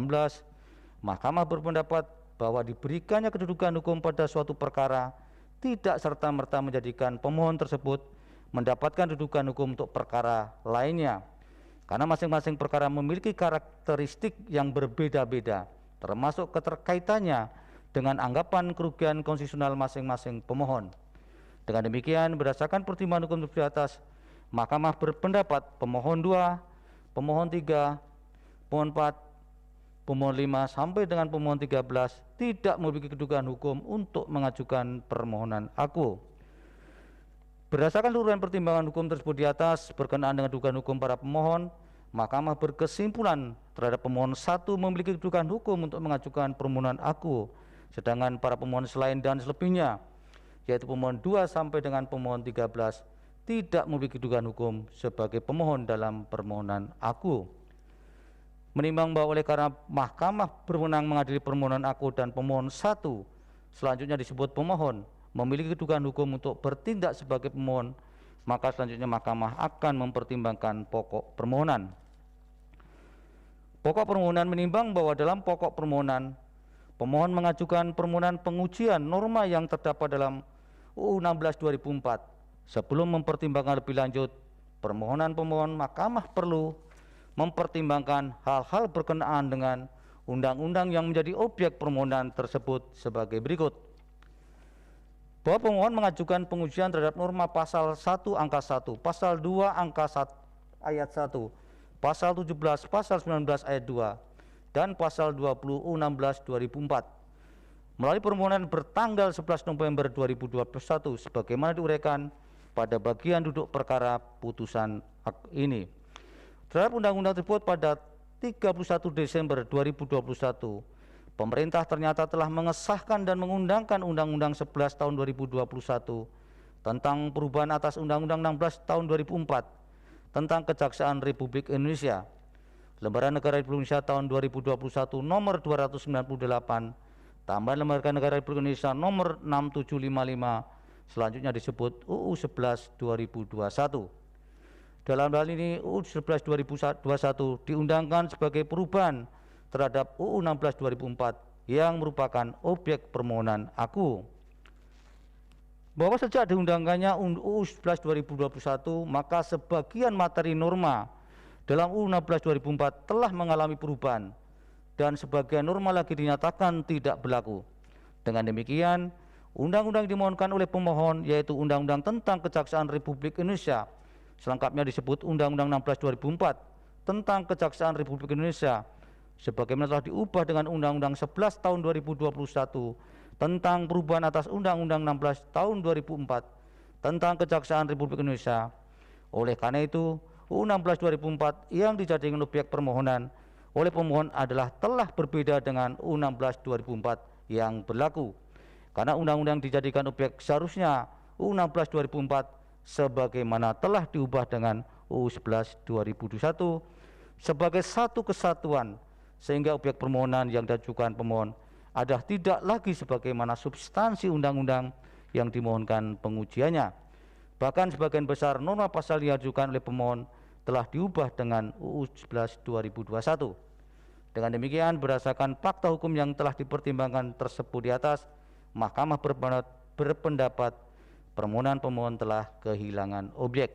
Mahkamah berpendapat bahwa diberikannya kedudukan hukum pada suatu perkara tidak serta-merta menjadikan pemohon tersebut mendapatkan kedudukan hukum untuk perkara lainnya, karena masing-masing perkara memiliki karakteristik yang berbeda-beda, termasuk keterkaitannya dengan anggapan kerugian konstitusional masing-masing pemohon. Dengan demikian, berdasarkan pertimbangan hukum di atas, Mahkamah berpendapat pemohon 2, pemohon 3, pemohon 4, pemohon 5 sampai dengan pemohon 13 tidak memiliki kedudukan hukum untuk mengajukan permohonan akuo. Berdasarkan uraian pertimbangan hukum tersebut di atas berkenaan dengan kedudukan hukum para pemohon, Mahkamah berkesimpulan terhadap pemohon 1 memiliki kedudukan hukum untuk mengajukan permohonan akuo, sedangkan para pemohon selain dan selebihnya, yaitu pemohon 2 sampai dengan pemohon 13 tidak memiliki kedudukan hukum sebagai pemohon dalam permohonan akuo. Menimbang bahwa oleh karena Mahkamah berwenang mengadili permohonan akuo dan pemohon 1 selanjutnya disebut pemohon memiliki kedudukan hukum untuk bertindak sebagai pemohon, maka selanjutnya Mahkamah akan mempertimbangkan pokok permohonan. Pokok permohonan menimbang bahwa dalam pokok permohonan, pemohon mengajukan permohonan pengujian norma yang terdapat dalam UU 16 2004. Sebelum mempertimbangkan lebih lanjut permohonan pemohon, Mahkamah perlu mempertimbangkan hal-hal berkenaan dengan undang-undang yang menjadi objek permohonan tersebut sebagai berikut. Bahwa pemohon mengajukan pengujian terhadap norma pasal 1 angka 1, pasal 2 angka 1 ayat 1, pasal 17, pasal 19 ayat 2, dan pasal 20 UU 16 2004. Melalui permohonan bertanggal 11 November 2021 sebagaimana diuraikan pada bagian duduk perkara putusan ini. Terhadap undang-undang tersebut pada 31 Desember 2021, pemerintah ternyata telah mengesahkan dan mengundangkan Undang-Undang 11 tahun 2021 tentang perubahan atas Undang-Undang 16 tahun 2004 tentang Kejaksaan Republik Indonesia, Lembaran Negara Republik Indonesia tahun 2021 nomor 298, tambahan Lembaran Negara Republik Indonesia nomor 6755, selanjutnya disebut UU 11 2021. Dalam hal ini UU 11 2021 diundangkan sebagai perubahan terhadap UU 16 2004 yang merupakan objek permohonan akuo. bahwa sejak diundangkannya UU 11 2021, maka sebagian materi norma dalam UU 16 2004 telah mengalami perubahan dan sebagian norma lagi dinyatakan tidak berlaku. Dengan demikian, undang-undang yang dimohonkan oleh pemohon yaitu Undang-Undang tentang Kejaksaan Republik Indonesia, selengkapnya disebut Undang-Undang 16 2004 tentang Kejaksaan Republik Indonesia, sebagaimana telah diubah dengan Undang-Undang 11 tahun 2021 tentang perubahan atas Undang-Undang 16 tahun 2004 tentang Kejaksaan Republik Indonesia. Oleh karena itu, UU 16 2004 yang dijadikan objek permohonan oleh pemohon adalah telah berbeda dengan UU 16 2004 yang berlaku. Karena undang-undang dijadikan objek seharusnya UU 16 2004 sebagaimana telah diubah dengan UU 11 2021 sebagai satu kesatuan, sehingga objek permohonan yang diajukan pemohon adalah tidak lagi sebagaimana substansi undang-undang yang dimohonkan pengujiannya. Bahkan sebagian besar norma pasal yang diajukan oleh pemohon telah diubah dengan UU 11 2021. Dengan demikian, berdasarkan fakta hukum yang telah dipertimbangkan tersebut di atas, Mahkamah berpendapat permohonan pemohon telah kehilangan objek.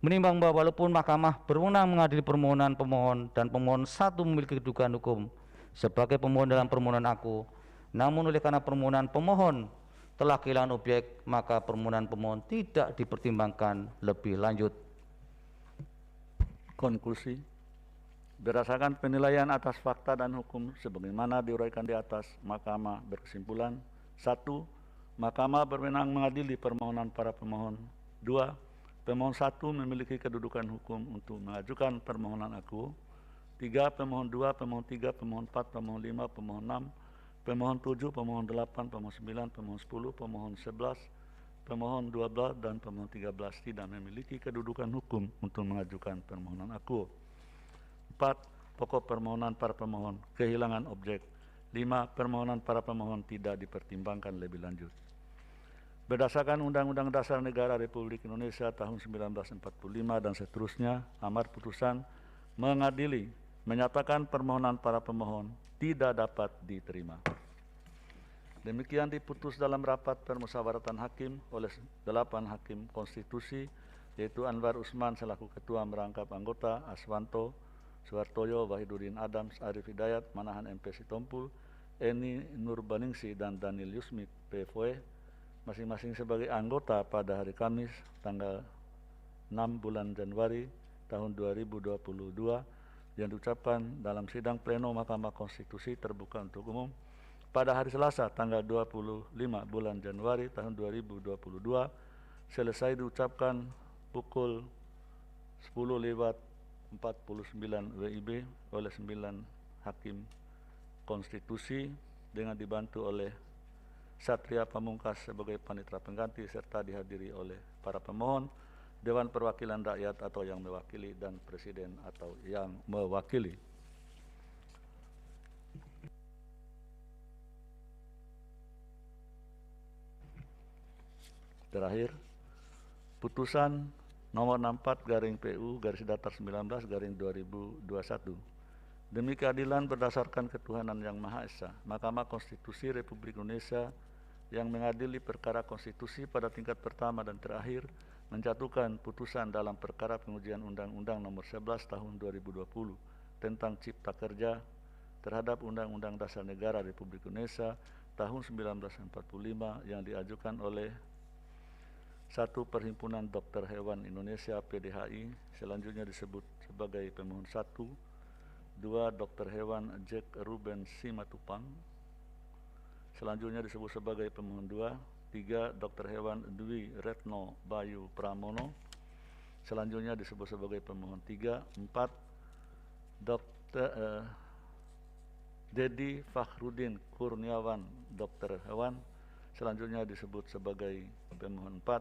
Menimbang bahwa walaupun Mahkamah berwenang mengadili permohonan pemohon dan pemohon satu memiliki kedudukan hukum sebagai pemohon dalam permohonan aku, namun oleh karena permohonan pemohon telah kehilangan objek, maka permohonan pemohon tidak dipertimbangkan lebih lanjut. Konklusi, berdasarkan penilaian atas fakta dan hukum sebagaimana diuraikan di atas, Mahkamah berkesimpulan: 1. Mahkamah berwenang mengadili permohonan para pemohon. 2. Pemohon 1 memiliki kedudukan hukum untuk mengajukan permohonan aku. 3. Pemohon 2, pemohon 3, pemohon 4, pemohon 5, pemohon 6, pemohon 7, pemohon 8, pemohon 9, pemohon 10, pemohon 11, pemohon 12, dan pemohon 13 tidak memiliki kedudukan hukum untuk mengajukan permohonan aku. 4. Pokok permohonan para pemohon kehilangan objek. 5. Permohonan para pemohon tidak dipertimbangkan lebih lanjut. Berdasarkan Undang-Undang Dasar Negara Republik Indonesia tahun 1945 dan seterusnya, amar putusan mengadili menyatakan permohonan para pemohon tidak dapat diterima. Demikian diputus dalam rapat permusyawaratan hakim oleh 8 hakim konstitusi, yaitu Anwar Usman selaku ketua merangkap anggota, Aswanto, Suhartoyo, Wahidudin Adams, Arif Hidayat, Manahan MP Sitompul, Eni Nurbaningsi, dan Daniel Yusmik PFOE, masing-masing sebagai anggota pada hari Kamis tanggal 6 bulan Januari tahun 2022 yang diucapkan dalam sidang pleno Mahkamah Konstitusi terbuka untuk umum pada hari Selasa tanggal 25 bulan Januari tahun 2022 selesai diucapkan pukul 10:49 WIB oleh 9 hakim konstitusi dengan dibantu oleh Satria Pamungkas sebagai panitera pengganti serta dihadiri oleh para pemohon, Dewan Perwakilan Rakyat atau yang mewakili, dan Presiden atau yang mewakili. Terakhir, putusan nomor 64/PU/19/2021. Demi keadilan berdasarkan ketuhanan yang Maha Esa, Mahkamah Konstitusi Republik Indonesia yang mengadili perkara konstitusi pada tingkat pertama dan terakhir menjatuhkan putusan dalam perkara pengujian Undang-Undang Nomor 11 Tahun 2020 tentang Cipta Kerja terhadap Undang-Undang Dasar Negara Republik Indonesia tahun 1945 yang diajukan oleh 1. Perhimpunan Dokter Hewan Indonesia PDHI, selanjutnya disebut sebagai pemohon 1. 2. Dokter Hewan Jack Ruben Simatupang, selanjutnya disebut sebagai pemohon 2. 3. Dokter Hewan Dwi Retno Bayu Pramono, selanjutnya disebut sebagai pemohon 3. 4. Dokter Dedi Fakhrudin Kurniawan Dokter Hewan, selanjutnya disebut sebagai pemohon 4.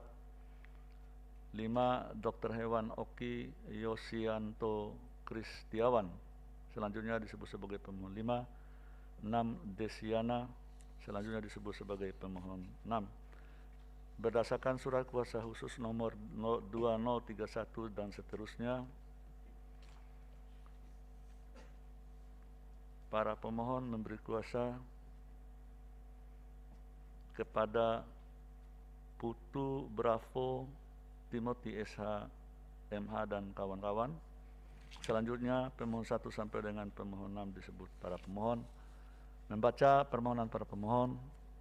5. Dokter Hewan Oki Yosianto Kristiawan, selanjutnya disebut sebagai pemohon 5. 6. Desiana, selanjutnya disebut sebagai pemohon 6. Berdasarkan surat kuasa khusus nomor 2031 dan seterusnya, para pemohon memberi kuasa kepada Putu Bravo Timothy SH MH dan kawan-kawan. Selanjutnya pemohon 1 sampai dengan pemohon 6 disebut para pemohon. Membaca permohonan para pemohon,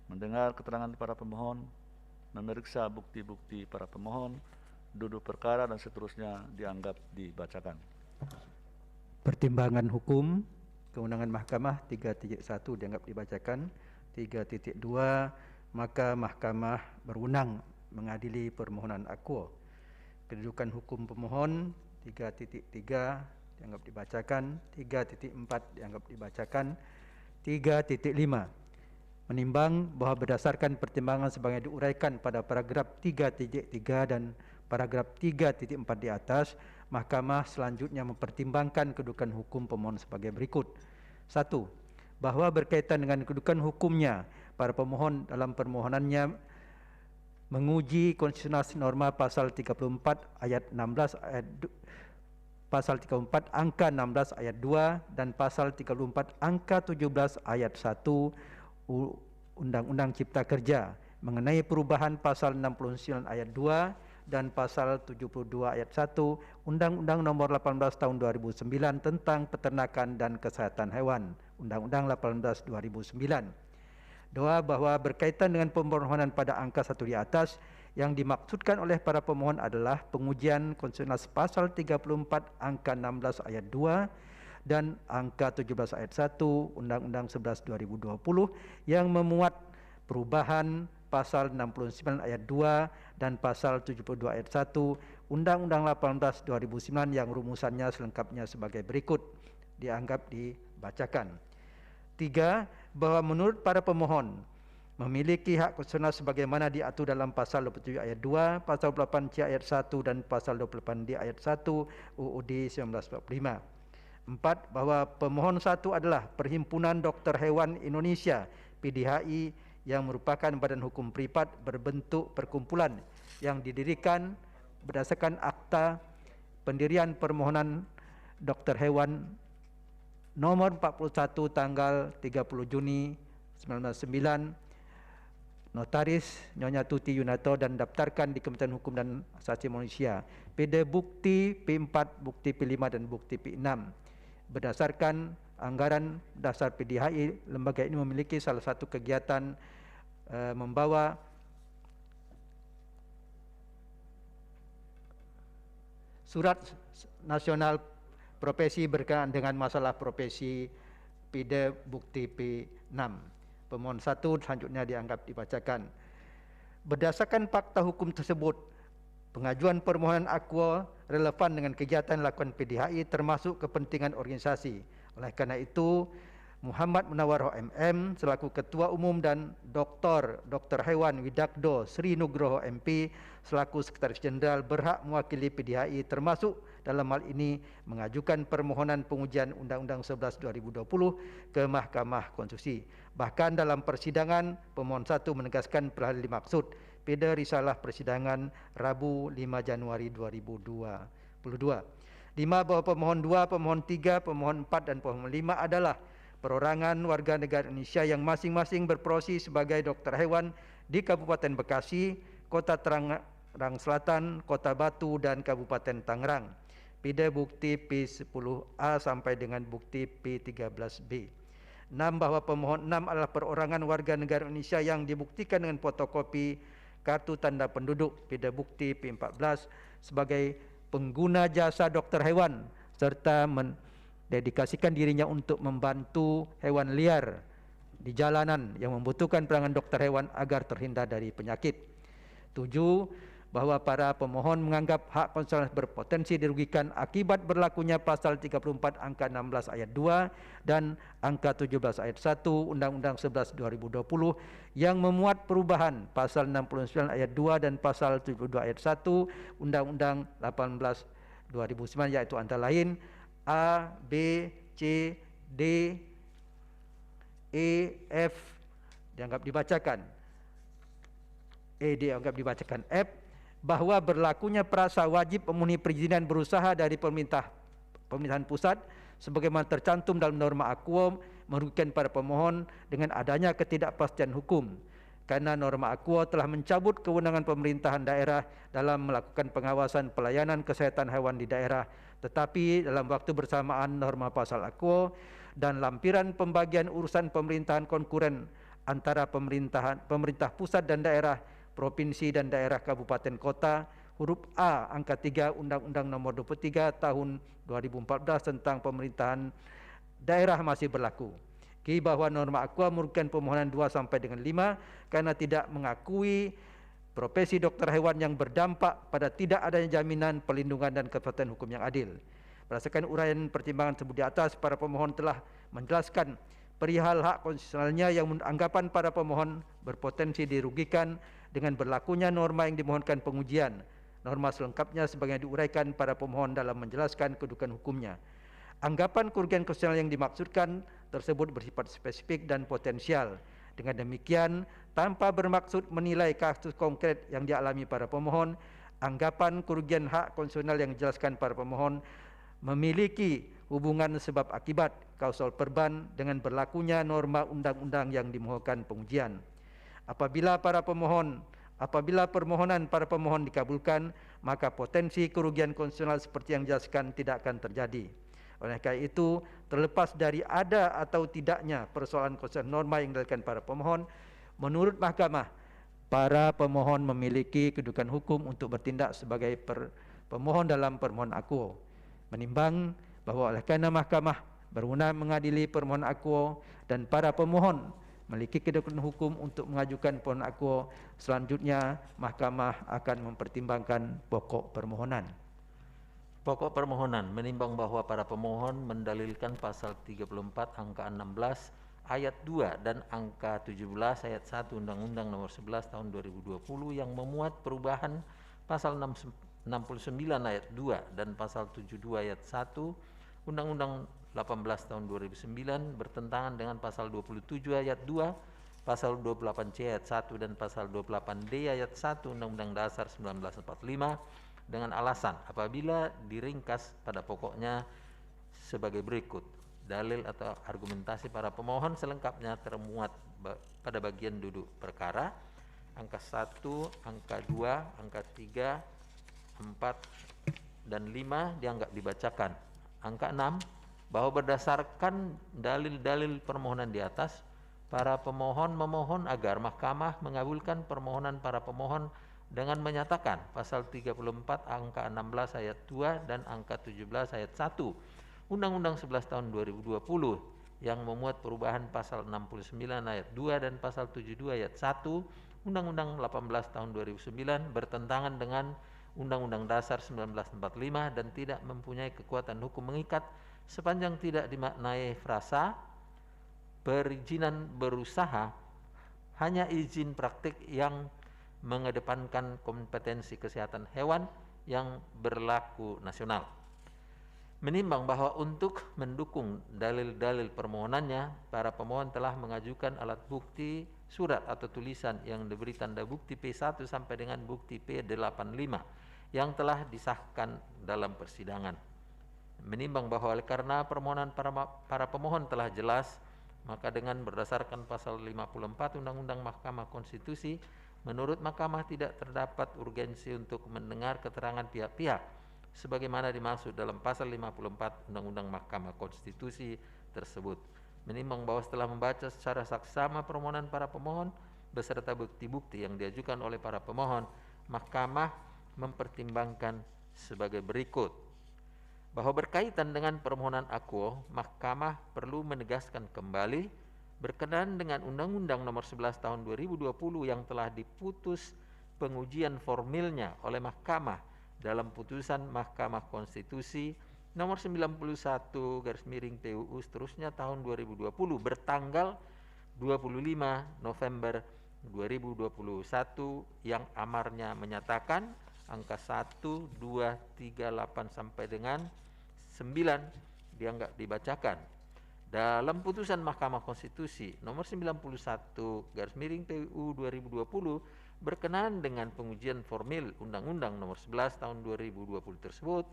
mendengar keterangan para pemohon, memeriksa bukti-bukti para pemohon, duduk perkara dan seterusnya dianggap dibacakan. Pertimbangan hukum kewenangan mahkamah 3.1 dianggap dibacakan. 3.2 maka mahkamah berwenang mengadili permohonan akuo. Kedudukan hukum pemohon 3.3 dianggap dibacakan. 3.4 dianggap dibacakan. 3.5 menimbang bahwa berdasarkan pertimbangan sebagaimana diuraikan pada paragraf 3.3 dan paragraf 3.4 di atas, mahkamah selanjutnya mempertimbangkan kedudukan hukum pemohon sebagai berikut. 1. Bahwa berkaitan dengan kedudukan hukumnya, para pemohon dalam permohonannya menguji konstitusional norma pasal 34 ayat 16 ayat pasal 34 angka 16 ayat 2 dan pasal 34 angka 17 ayat 1 Undang-Undang Cipta Kerja mengenai perubahan pasal 69 ayat 2 dan pasal 72 ayat 1 Undang-Undang Nomor 18 Tahun 2009 tentang Peternakan dan Kesehatan Hewan, Undang-Undang 18 2009. 2. Bahwa berkaitan dengan permohonan pada angka 1 di atas, yang dimaksudkan oleh para pemohon adalah pengujian konstitusional pasal 34 angka 16 ayat 2 dan angka 17 ayat 1 Undang-Undang 11 2020 yang memuat perubahan pasal 69 ayat 2 dan pasal 72 ayat 1 Undang-Undang 18 2009 yang rumusannya selengkapnya sebagai berikut dianggap dibacakan. 3. Bahwa menurut para pemohon memiliki hak konstitusional sebagaimana diatur dalam pasal 27 ayat 2, pasal 28C ayat 1 dan pasal 28D ayat 1 UUD 1945. 4. Bahwa pemohon 1 adalah Perhimpunan Dokter Hewan Indonesia PDHI yang merupakan badan hukum privat berbentuk perkumpulan yang didirikan berdasarkan akta pendirian permohonan dokter hewan nomor 41 tanggal 30 Juni 1999, Notaris Nyonya Tuti Yunato dan daftarkan di Kementerian Hukum dan Asasi Manusia. PD bukti P4, bukti P5 dan bukti P6. Berdasarkan anggaran dasar PDHI, lembaga ini memiliki salah satu kegiatan membawa surat nasional profesi berkenaan dengan masalah profesi PD bukti P6. Pemohon 1 selanjutnya dianggap dibacakan. Berdasarkan fakta hukum tersebut, pengajuan permohonan akuo relevan dengan kegiatan dilakukan PDHI termasuk kepentingan organisasi. Oleh karena itu, Muhammad Munawwaroh MM selaku Ketua Umum dan Dr. Hewan Widakdo Sri Nugroho MP selaku Sekretaris Jenderal berhak mewakili PDHI termasuk dalam hal ini mengajukan permohonan pengujian Undang-Undang 11 2020 ke Mahkamah Konstitusi. Bahkan dalam persidangan, pemohon 1 menegaskan perihal dimaksud pada risalah persidangan Rabu 5 Januari 2022. 5. Bahwa pemohon 2, pemohon 3, pemohon 4 dan pemohon 5 adalah perorangan warga negara Indonesia yang masing-masing berprofesi sebagai dokter hewan di Kabupaten Bekasi, Kota Tangerang Selatan, Kota Batu dan Kabupaten Tangerang. PD bukti P10A sampai dengan bukti P13B. 6. Bahwa pemohon 6 adalah perorangan warga negara Indonesia yang dibuktikan dengan fotokopi kartu tanda penduduk PD bukti P14 sebagai pengguna jasa dokter hewan serta dedikasikan dirinya untuk membantu hewan liar di jalanan yang membutuhkan penanganan dokter hewan agar terhindar dari penyakit. 7. Bahwa para pemohon menganggap hak konstitusional berpotensi dirugikan akibat berlakunya pasal 34 angka 16 ayat 2 dan angka 17 ayat 1 Undang-Undang 11 2020 yang memuat perubahan pasal 69 ayat 2 dan pasal 72 ayat 1 Undang-Undang 18 2009 yaitu antara lain A, B, C, D, E, F dianggap dibacakan. E dianggap dibacakan. F, bahwa berlakunya perasa wajib memenuhi perizinan berusaha dari pemerintahan pusat sebagaimana tercantum dalam norma akuo merugikan para pemohon dengan adanya ketidakpastian hukum. karena norma Aquo telah mencabut kewenangan pemerintahan daerah dalam melakukan pengawasan pelayanan kesehatan hewan di daerah, tetapi dalam waktu bersamaan norma pasal Aquo dan lampiran pembagian urusan pemerintahan konkuren antara pemerintah pusat dan daerah, provinsi dan daerah kabupaten kota, huruf A angka 3 Undang-Undang Nomor 23 Tahun 2014 tentang pemerintahan daerah masih berlaku. Bahwa norma Aqua merugikan permohonan 2 sampai dengan 5 karena tidak mengakui profesi dokter hewan yang berdampak pada tidak adanya jaminan perlindungan dan kepastian hukum yang adil. Berdasarkan uraian pertimbangan tersebut di atas, para pemohon telah menjelaskan perihal hak konstitusionalnya yang anggapan para pemohon berpotensi dirugikan dengan berlakunya norma yang dimohonkan pengujian. Norma selengkapnya sebagaimana diuraikan para pemohon dalam menjelaskan kedudukan hukumnya. Anggapan kerugian konstitusional yang dimaksudkan tersebut bersifat spesifik dan potensial. Dengan demikian, tanpa bermaksud menilai kasus konkret yang dialami para pemohon, anggapan kerugian hak konstitusional yang dijelaskan para pemohon memiliki hubungan sebab akibat kausal perban dengan berlakunya norma undang-undang yang dimohonkan pengujian. Apabila permohonan para pemohon dikabulkan, maka potensi kerugian konstitusional seperti yang dijelaskan tidak akan terjadi. Oleh karena itu, terlepas dari ada atau tidaknya persoalan konstitusional norma yang dilakukan para pemohon, menurut mahkamah, para pemohon memiliki kedudukan hukum untuk bertindak sebagai pemohon dalam permohonan Aquo. Menimbang bahwa oleh karena mahkamah berwenang mengadili permohonan Aquo dan para pemohon memiliki kedudukan hukum untuk mengajukan permohonan Aquo, selanjutnya mahkamah akan mempertimbangkan pokok permohonan. Pokok permohonan menimbang bahwa para pemohon mendalilkan pasal 34 angka 16 ayat 2 dan angka 17 ayat 1 Undang-Undang Nomor 11 Tahun 2020 yang memuat perubahan pasal 69 ayat 2 dan pasal 72 ayat 1 Undang-Undang 18 Tahun 2009 bertentangan dengan pasal 27 ayat 2, pasal 28C ayat 1 dan pasal 28D ayat 1 Undang-Undang Dasar 1945 dengan alasan apabila diringkas pada pokoknya sebagai berikut. Dalil atau argumentasi para pemohon selengkapnya termuat pada bagian duduk perkara angka 1, angka 2, angka 3, 4 dan 5 dianggap dibacakan. Angka 6 bahwa berdasarkan dalil-dalil permohonan di atas, para pemohon memohon agar mahkamah mengabulkan permohonan para pemohon dengan menyatakan pasal 34 angka 16 ayat 2 dan angka 17 ayat 1 Undang-Undang 11 tahun 2020 yang memuat perubahan pasal 69 ayat 2 dan pasal 72 ayat 1 Undang-Undang 18 tahun 2009 bertentangan dengan Undang-Undang Dasar 1945 dan tidak mempunyai kekuatan hukum mengikat sepanjang tidak dimaknai frasa perizinan berusaha hanya izin praktik yang mengedepankan kompetensi kesehatan hewan yang berlaku nasional. Menimbang bahwa untuk mendukung dalil-dalil permohonannya, para pemohon telah mengajukan alat bukti surat atau tulisan yang diberi tanda bukti P1 sampai dengan bukti P85 yang telah disahkan dalam persidangan. Menimbang bahwa karena permohonan para pemohon telah jelas, maka dengan berdasarkan pasal 54 Undang-Undang Mahkamah Konstitusi, menurut mahkamah tidak terdapat urgensi untuk mendengar keterangan pihak-pihak sebagaimana dimaksud dalam pasal 54 Undang-Undang Mahkamah Konstitusi tersebut. Menimbang bahwa setelah membaca secara saksama permohonan para pemohon beserta bukti-bukti yang diajukan oleh para pemohon, mahkamah mempertimbangkan sebagai berikut. Bahwa berkaitan dengan permohonan Aquo, mahkamah perlu menegaskan kembali berkenaan dengan Undang-Undang Nomor 11 Tahun 2020 yang telah diputus pengujian formilnya oleh mahkamah dalam putusan Mahkamah Konstitusi Nomor 91 /PUU seterusnya tahun 2020 bertanggal 25 November 2021 yang amarnya menyatakan angka 1, 2, 3, 8 sampai dengan 9 dianggap dibacakan. Dalam putusan Mahkamah Konstitusi nomor 91 /PUU 2020 berkenaan dengan pengujian formil Undang-Undang Nomor 11 Tahun 2020 tersebut,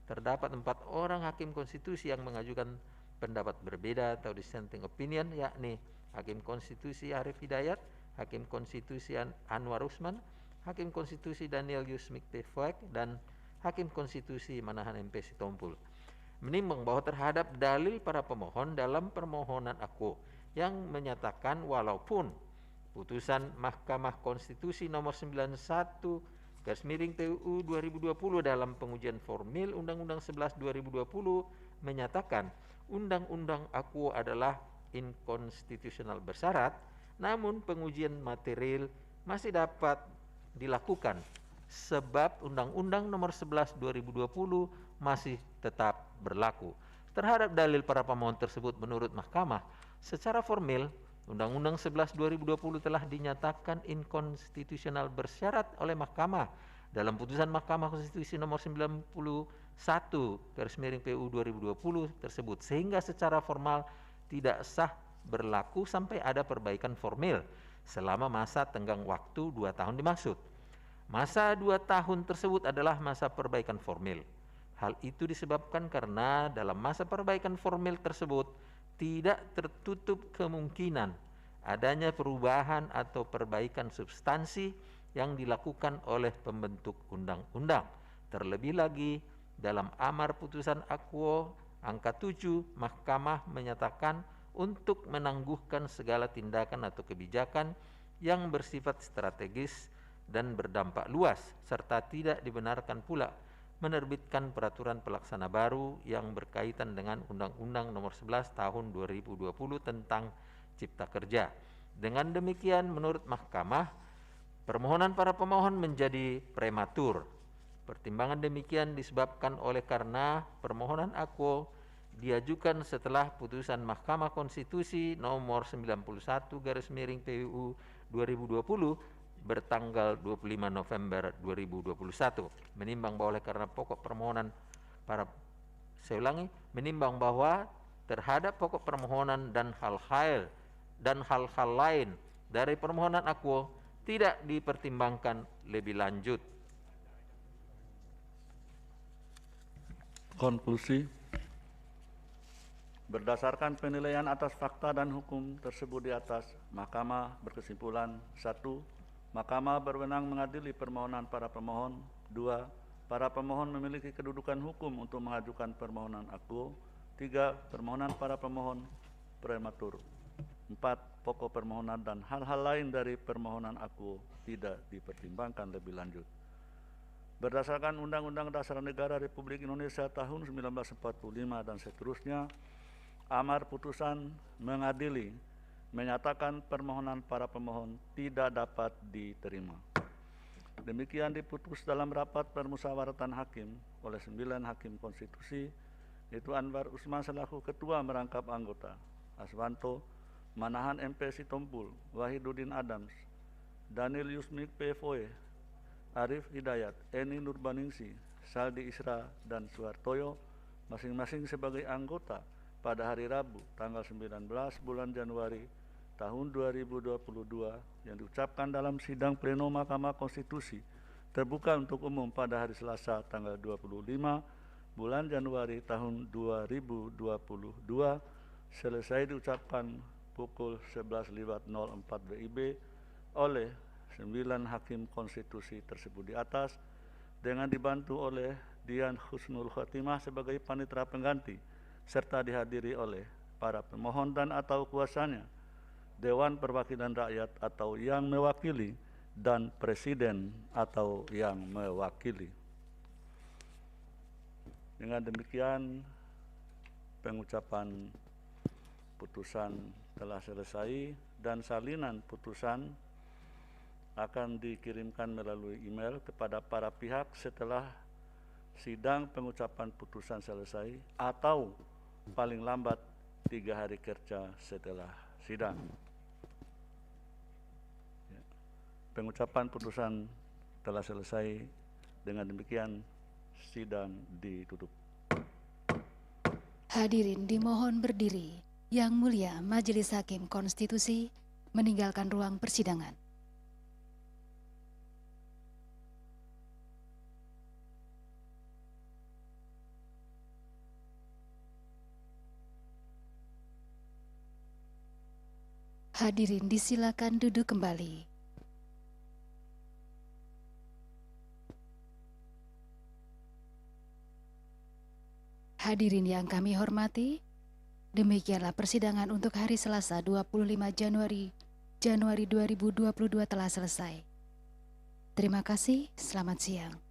terdapat 4 orang hakim konstitusi yang mengajukan pendapat berbeda atau dissenting opinion, yakni Hakim Konstitusi Arif Hidayat, Hakim Konstitusi Anwar Usman, Hakim Konstitusi Daniel Yusmik Tefuek, dan Hakim Konstitusi Manahan MP Sitompul. Menimbang bahwa terhadap dalil para pemohon dalam permohonan aku yang menyatakan walaupun putusan Mahkamah Konstitusi nomor 91/TUU 2020 dalam pengujian formil Undang-Undang 11 2020 menyatakan Undang-Undang aku adalah inkonstitusional bersyarat, namun pengujian material masih dapat dilakukan sebab Undang-Undang nomor 11 2020 masih tetap berlaku. Terhadap dalil para pemohon tersebut menurut Mahkamah, secara formil Undang-Undang 11 2020 telah dinyatakan inkonstitusional bersyarat oleh Mahkamah dalam putusan Mahkamah Konstitusi nomor 91/PU 2020 tersebut, sehingga secara formal tidak sah berlaku sampai ada perbaikan formil selama masa tenggang waktu 2 tahun dimaksud. Masa 2 tahun tersebut adalah masa perbaikan formil. Hal itu disebabkan karena dalam masa perbaikan formil tersebut tidak tertutup kemungkinan adanya perubahan atau perbaikan substansi yang dilakukan oleh pembentuk undang-undang. Terlebih lagi dalam amar putusan Akuo angka 7, Mahkamah menyatakan untuk menangguhkan segala tindakan atau kebijakan yang bersifat strategis dan berdampak luas, serta tidak dibenarkan pula menerbitkan peraturan pelaksana baru yang berkaitan dengan Undang-Undang Nomor 11 Tahun 2020 tentang Cipta Kerja. Dengan demikian, menurut Mahkamah, permohonan para pemohon menjadi prematur. Pertimbangan demikian disebabkan oleh karena permohonan Akuo diajukan setelah putusan Mahkamah Konstitusi nomor 91/PU 2020 bertanggal 25 November 2021. Menimbang bahwa oleh karena pokok permohonan menimbang bahwa terhadap pokok permohonan dan hal-hal lain dari permohonan Akuo tidak dipertimbangkan lebih lanjut. Konklusi. Berdasarkan penilaian atas fakta dan hukum tersebut di atas, Mahkamah berkesimpulan: 1. Mahkamah berwenang mengadili permohonan para pemohon. 2. Para pemohon memiliki kedudukan hukum untuk mengajukan permohonan Akuo. 3. Permohonan para pemohon prematur. 4. Pokok permohonan dan hal-hal lain dari permohonan Akuo tidak dipertimbangkan lebih lanjut. Berdasarkan Undang-Undang Dasar Negara Republik Indonesia tahun 1945 dan seterusnya, amar putusan mengadili menyatakan permohonan para pemohon tidak dapat diterima. Demikian diputus dalam rapat permusyawaratan hakim oleh 9 hakim konstitusi, yaitu Anwar Usman selaku ketua merangkap anggota, Aswanto, Manahan MP Sitompul, Wahidudin Adams, Daniel Yusmik Tefuek, Arif Hidayat, Eni Nurbaningsi, Saldi Isra, dan Suhartoyo, masing-masing sebagai anggota pada hari Rabu tanggal 19 bulan Januari tahun 2022 yang diucapkan dalam sidang pleno Mahkamah Konstitusi terbuka untuk umum pada hari Selasa tanggal 25 bulan Januari tahun 2022 selesai diucapkan pukul 11.04 WIB oleh 9 hakim konstitusi tersebut di atas dengan dibantu oleh Dian Husnul Khotimah sebagai panitera pengganti serta dihadiri oleh para pemohon dan atau kuasanya, Dewan Perwakilan Rakyat atau yang mewakili, dan Presiden atau yang mewakili. Dengan demikian, pengucapan putusan telah selesai dan salinan putusan akan dikirimkan melalui email kepada para pihak setelah sidang pengucapan putusan selesai atau paling lambat 3 hari kerja setelah sidang. Pengucapan putusan telah selesai. Dengan demikian sidang ditutup. Hadirin dimohon berdiri. Yang Mulia Majelis Hakim Konstitusi meninggalkan ruang persidangan. Hadirin disilakan duduk kembali. Hadirin yang kami hormati, demikianlah persidangan untuk hari Selasa 25 Januari 2022 telah selesai. Terima kasih, selamat siang.